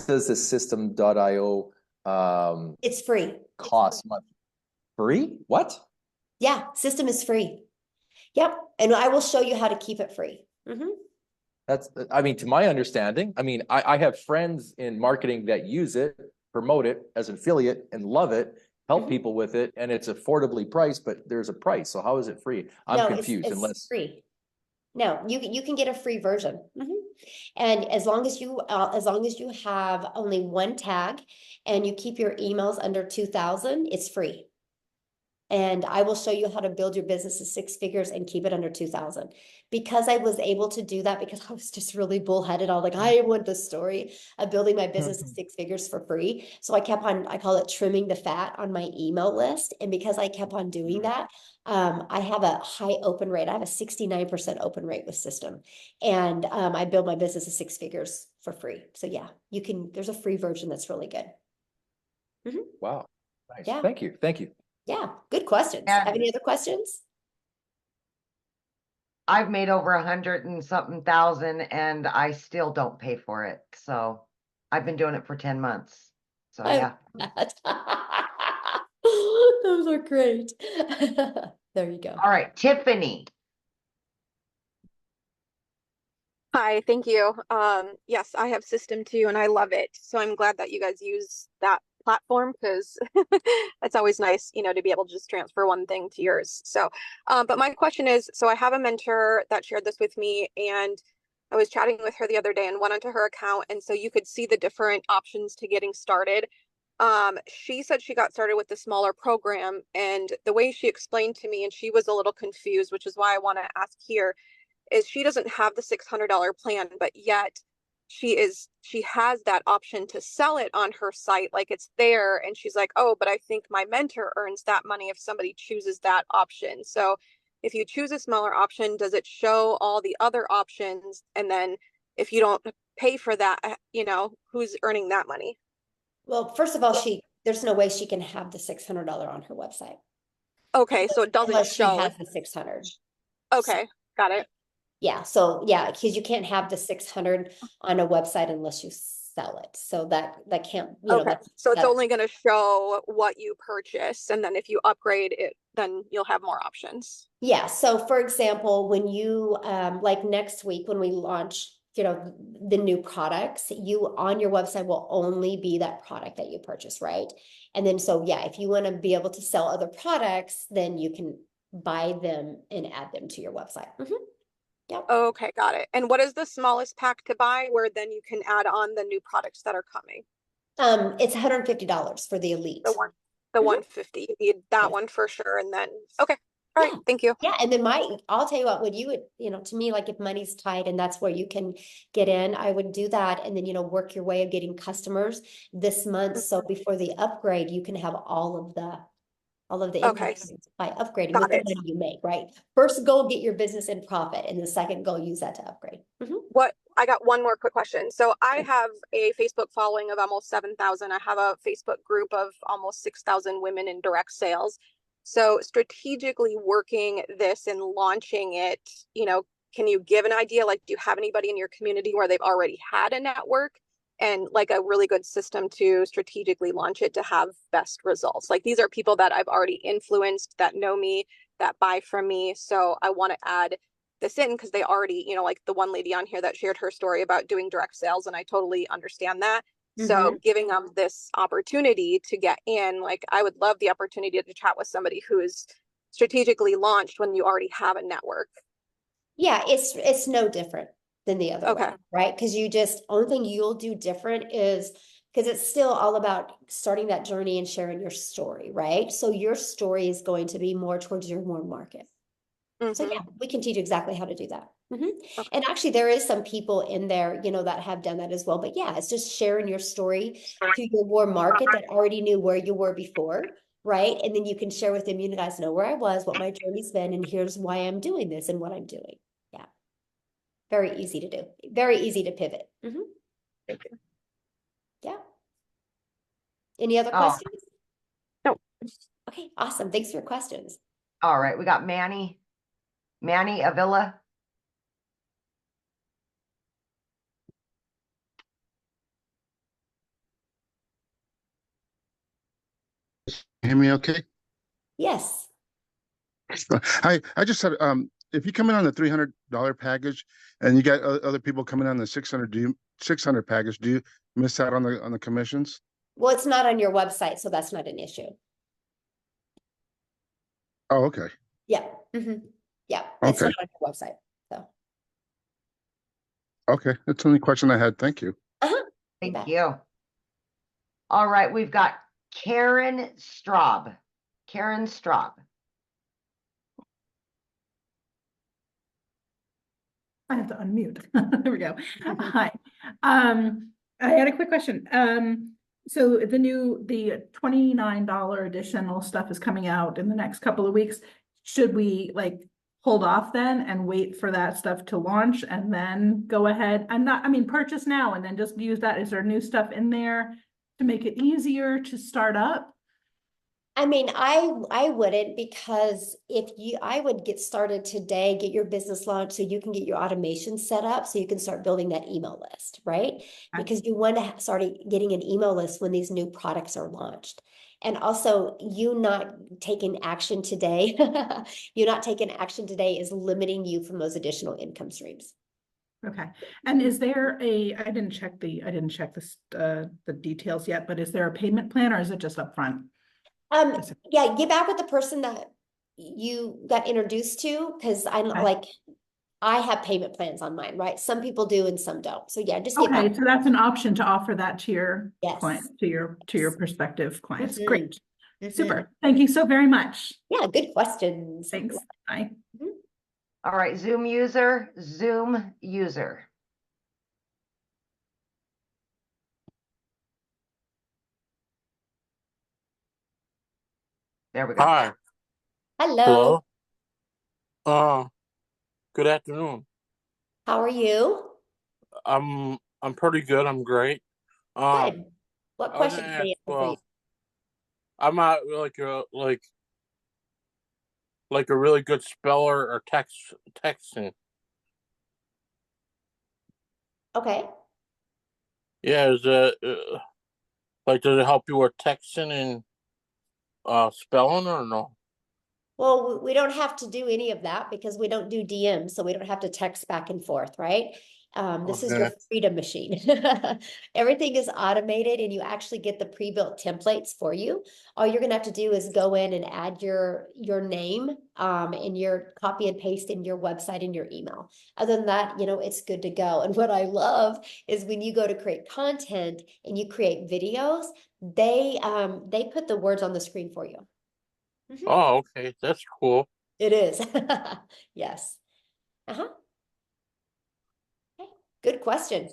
does the system.io it's free cost month? Free? What? Yeah, system is free. Yep. And I will show you how to keep it free. That's, I mean, to my understanding, I mean, I have friends in marketing that use it, promote it as an affiliate and love it, help people with it, and it's affordably priced, but there's a price. So how is it free? I'm confused. It's free. No, you can get a free version. And as long as you have only one tag and you keep your emails under 2,000, it's free. And I will show you how to build your business to 6 figures and keep it under 2,000. Because I was able to do that because I was just really bullheaded. I was like, I want the story of building my business to 6 figures for free. So I kept on, I call it trimming the fat on my email list. And because I kept on doing that, I have a high open rate. I have a 69% open rate with system. And I build my business to 6 figures for free. So yeah, there's a free version that's really good. Wow. Nice. Yeah. Thank you. Thank you. Yeah, good questions. Have any other questions? I've made over 100 and something thousand and I still don't pay for it. So I've been doing it for 10 months. So yeah. Those are great. There you go. All right, Tiffany. Hi, thank you. Yes, I have System 2 and I love it. So I'm glad that you guys use that platform because it's always nice, to be able to just transfer one thing to yours. So, but my question is, so I have a mentor that shared this with me and I was chatting with her the other day and went onto her account. And so you could see the different options to getting started. She said she got started with the smaller program and the way she explained to me, and she was a little confused, which is why I want to ask here is she doesn't have the $600 plan, but yet she has that option to sell it on her site. Like it's there. And she's like, oh, but I think my mentor earns that money if somebody chooses that option. So if you choose a smaller option, does it show all the other options? And then if you don't pay for that, who's earning that money? Well, first of all, there's no way she can have the $600 on her website. Okay, so it doesn't unless show. She has the 600. Okay, got it. Yeah, so yeah, because you can't have the 600 on a website unless you sell it. So that can't, okay. So it's only going to show what you purchase, and then if you upgrade it, then you'll have more options. Yeah. So for example, when you like next week when we launch, the new products, you on your website will only be that product that you purchase, right? And then so yeah, if you want to be able to sell other products, then you can buy them and add them to your website. Yep. Okay, got it. And what is the smallest pack to buy where then you can add on the new products that are coming? It's $150 for the elite. The 150. You need that one for sure. And then okay. All right, thank you. Yeah, and then I'll tell you what, would you would, to me, like if money's tight and that's where you can get in, I would do that and then, work your way of getting customers this month. So before the upgrade, you can have all of the income by upgrading with the money you make, right? First goal, get your business in profit, and the second goal, use that to upgrade. I got one more quick question. So I have a Facebook following of almost 7,000. I have a Facebook group of almost 6,000 women in direct sales. So strategically working this and launching it, can you give an idea? Like, do you have anybody in your community where they've already had a network and like a really good system to strategically launch it to have best results? Like these are people that I've already influenced, that know me, that buy from me. So I want to add this in because they already, like the one lady on here that shared her story about doing direct sales, and I totally understand that. So giving them this opportunity to get in, like I would love the opportunity to chat with somebody who is strategically launched when you already have a network. Yeah, it's no different than the other way, right? Because only thing you'll do different is because it's still all about starting that journey and sharing your story, right? So your story is going to be more towards your warm market. So yeah, we can teach you exactly how to do that. And actually there is some people in there, that have done that as well. But yeah, it's just sharing your story to your warm market that already knew where you were before, right? And then you can share with them, you guys know where I was, what my journey's been, and here's why I'm doing this and what I'm doing. Yeah. Very easy to do. Very easy to pivot. Thank you. Yeah. Any other questions? No. Okay, awesome. Thanks for your questions. All right, we got Manny Avila. Hear me okay? Yes. Hi, I just said, if you come in on the $300 package and you got other people coming on the 600 package, do you miss out on the commissions? Well, it's not on your website, so that's not an issue. Oh, okay. Yeah. Yeah, it's not on your website. So. Okay, that's the only question I had. Thank you. Thank you. All right, we've got Karen Straub. I have to unmute. There we go. Hi. I had a quick question. So the $29 additional stuff is coming out in the next couple of weeks. Should we hold off then and wait for that stuff to launch and then go ahead? Purchase now and then just use that. Is there new stuff in there to make it easier to start up? I mean, I wouldn't, because I would get started today, get your business launched so you can get your automation set up so you can start building that email list, right? Because you want to start getting an email list when these new products are launched. And also, you not taking action today, you not taking action today is limiting you from those additional income streams. Okay. And is there I didn't check the details yet, but is there a payment plan or is it just upfront? Yeah, get back with the person that you got introduced to, because I have payment plans on mine, right? Some people do and some don't. So yeah, just get Okay, back. so that's an option to offer that to your Yes. client, to your prospective clients. Mhm. Great. Mhm. Super. Thank you so very much. Yeah, good questions. Thanks. Bye. All right, Zoom user. There we go. Hi. Hello. Good afternoon. How are you? I'm pretty good. I'm great. Good. What I was question gonna can I ask, answer for you? I'm not like a really good speller or texting. Okay. Yeah, is it does it help you with texting and spelling or no? Well, we don't have to do any of that because we don't do DM, so we don't have to text back and forth, right? This is your Okay. freedom machine. Everything is automated and you actually get the pre-built templates for you. All you're gonna have to do is go in and add your name and your copy and paste in your website and your email. Other than that, it's good to go. And what I love is when you go to create content and you create videos, they put the words on the screen for you. Oh, okay. That's cool. It is. Yes. Uh-huh. Okay. Good question.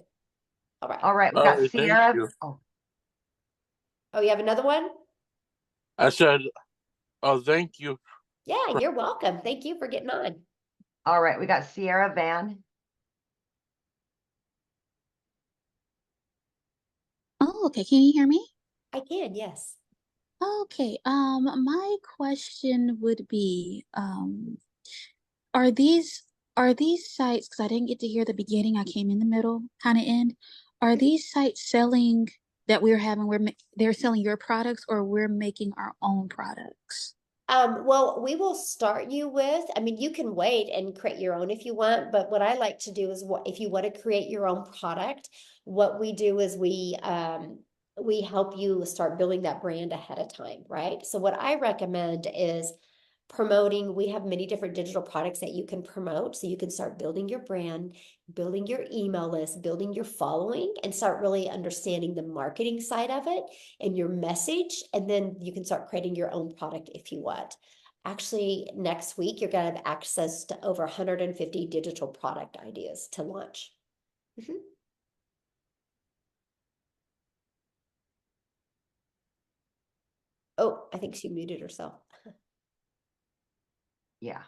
All right. All right, we All got right, thank Sierra. you. Oh, you have another one? I said, oh, thank you. Yeah, you're welcome. Thank you for getting on. All right, we got Sierra Van. Oh, okay. Can you hear me? I can, yes. Okay. My question would be, are these sites, because I didn't get to hear the beginning, I came in the middle, kind of end. Are these sites selling that they're selling your products or we're making our own products? Well, we will start you with, I mean, you can wait and create your own if you want, but what I like to do is if you want to create your own product, what we do is we help you start building that brand ahead of time, right? So what I recommend is promoting. We have many different digital products that you can promote. So you can start building your brand, building your email list, building your following, and start really understanding the marketing side of it and your message. And then you can start creating your own product if you want. Actually, next week, you're going to have access to over 150 digital product ideas to launch. Oh, I think she muted herself. Yeah.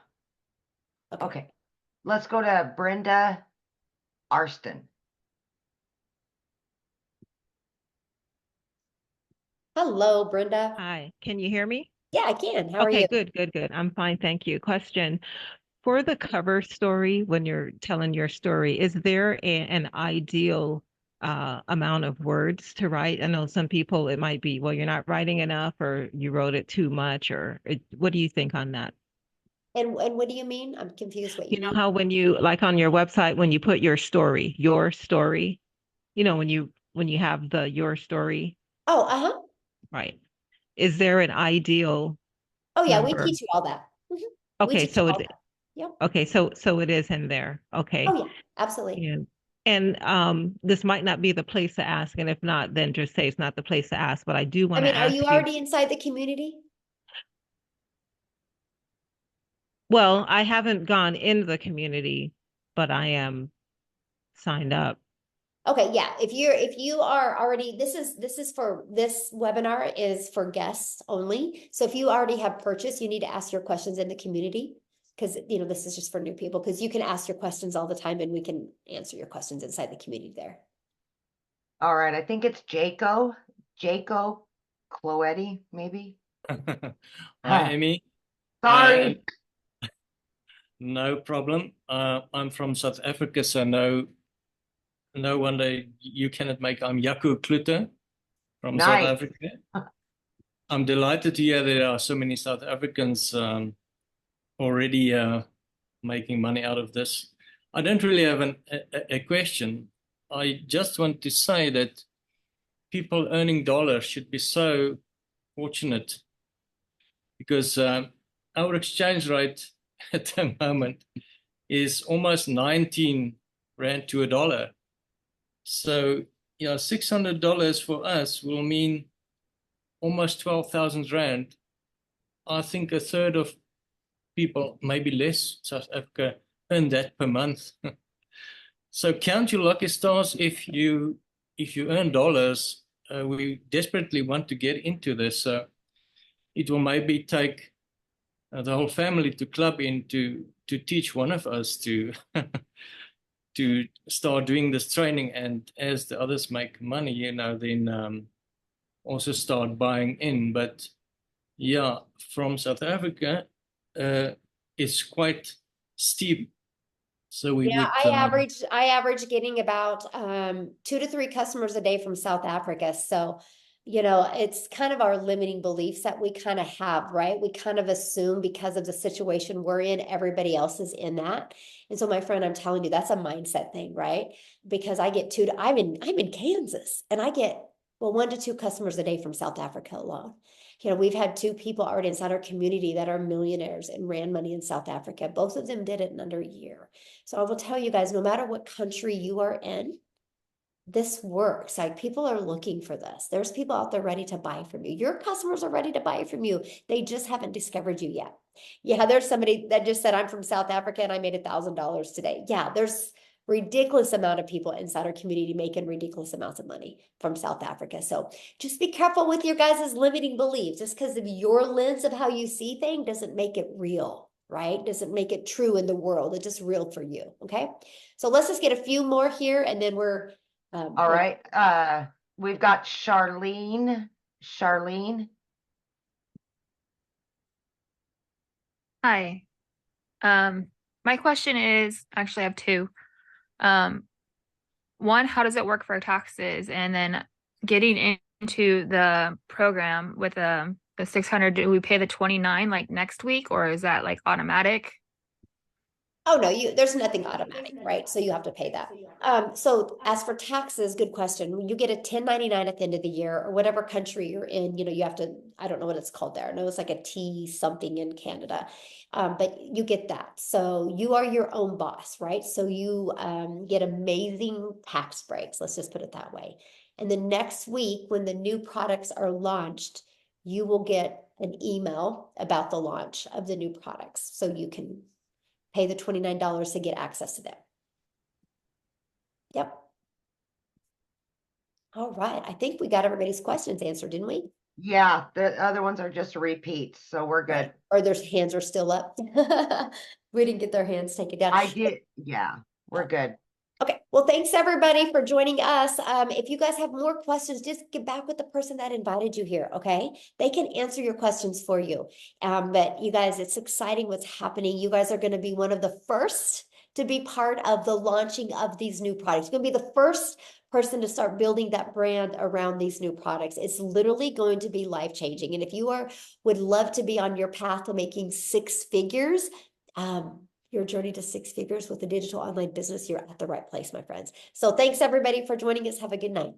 Okay. Let's go to Brenda Arston. Hello, Brenda. Hi, can you hear me? Yeah, I can. How are Okay, you? good. I'm fine, thank you. Question. For the cover story, when you're telling your story, is there an ideal amount of words to write? I know some people, it might be, well, you're not writing enough or you wrote it too much, or what do you think on that? And what do you mean? I'm confused what you You know mean. how when you, like on your website, when you put your story, when you have your story, Oh, uh-huh. right? Is there an ideal Oh yeah, we number? teach you all that. We Okay, teach you so all it, that. Yep. okay, so it is in there. Okay. Oh yeah, absolutely. Yeah. And this might not be the place to ask, and if not, then just say it's not the place to ask. But I do I want to mean, are you ask you. already inside the community? Well, I haven't gone into the community, but I am signed up. Okay, yeah. If you are already, this is for this webinar is for guests only. So if you already have purchased, you need to ask your questions in the community, because this is just for new people, because you can ask your questions all the time and we can answer your questions inside the community there. All right, I think it's Jaco Cloetti, maybe. Hi, Amy. Sorry. No problem. I'm from South Africa, so no wonder you cannot make. I'm Jaco Klute from South Nice. Africa. I'm delighted to hear there are so many South Africans already making money out of this. I don't really have a question. I just want to say that people earning dollars should be so fortunate because our exchange rate at the moment is almost 19 rand to a dollar. So, $600 for us will mean almost 12,000 rand. I think a third of people, maybe less, South Africa earn that per month. So count your lucky stars if you earn dollars. We desperately want to get into this. So it will maybe take the whole family to club in to teach one of us to to start doing this training, and as the others make money, then also start buying in. But yeah, from South Africa, it's quite steep. So we Yeah, would I average getting about 2 to 3 customers a day from South Africa. So, it's kind of our limiting beliefs that we kind of have, right? We kind of assume because of the situation we're in, everybody else is in that. And so, my friend, I'm telling you, that's a mindset thing, right? Because I'm in Kansas, and I get 1 to 2 customers a day from South Africa alone. We've had 2 people already inside our community that are millionaires and ran money in South Africa. Both of them did it in under a year. So I will tell you guys, no matter what country you are in, this works. Like, people are looking for this. There's people out there ready to buy from you. Your customers are ready to buy from you. They just haven't discovered you yet. Yeah, there's somebody that just said, I'm from South Africa and I made $1,000 today. Yeah, there's ridiculous amount of people inside our community making ridiculous amounts of money from South Africa. So just be careful with your guys' limiting beliefs. Just because of your lens of how you see things doesn't make it real, right? Doesn't make it true in the world. It's just real for you. Okay. So let's just get a few more here, and then we're all right. We've got Charlene. Hi. My question is, actually I have 2. One, how does it work for taxes? And then getting into the program with the 600, do we pay the 29 like next week, or is that like automatic? Oh no, there's nothing automatic, right? So you have to pay that. So as for taxes, good question. When you get a 1099 at the end of the year, or whatever country you're in, you have to, I don't know what it's called there. I know it's like a T something in Canada. But you get that. So you are your own boss, right? So you get amazing tax breaks. Let's just put it that way. And the next week, when the new products are launched, you will get an email about the launch of the new products. So you can pay the $29 to get access to them. Yep. All right. I think we got everybody's questions answered, didn't we? Yeah, the other ones are just repeats, so we're good. Right. Or their hands are still up. We didn't get their hands taken down. I did. Yeah, we're good. Okay. Well, thanks everybody for joining us. If you guys have more questions, just get back with the person that invited you here. Okay. They can answer your questions for you. But you guys, it's exciting what's happening. You guys are going to be one of the first to be part of the launching of these new products. You're going to be the first person to start building that brand around these new products. It's literally going to be life-changing. And if you would love to be on your path to making 6 figures, your journey to 6 figures with a digital online business, you're at the right place, my friends. So thanks everybody for joining us. Have a good night.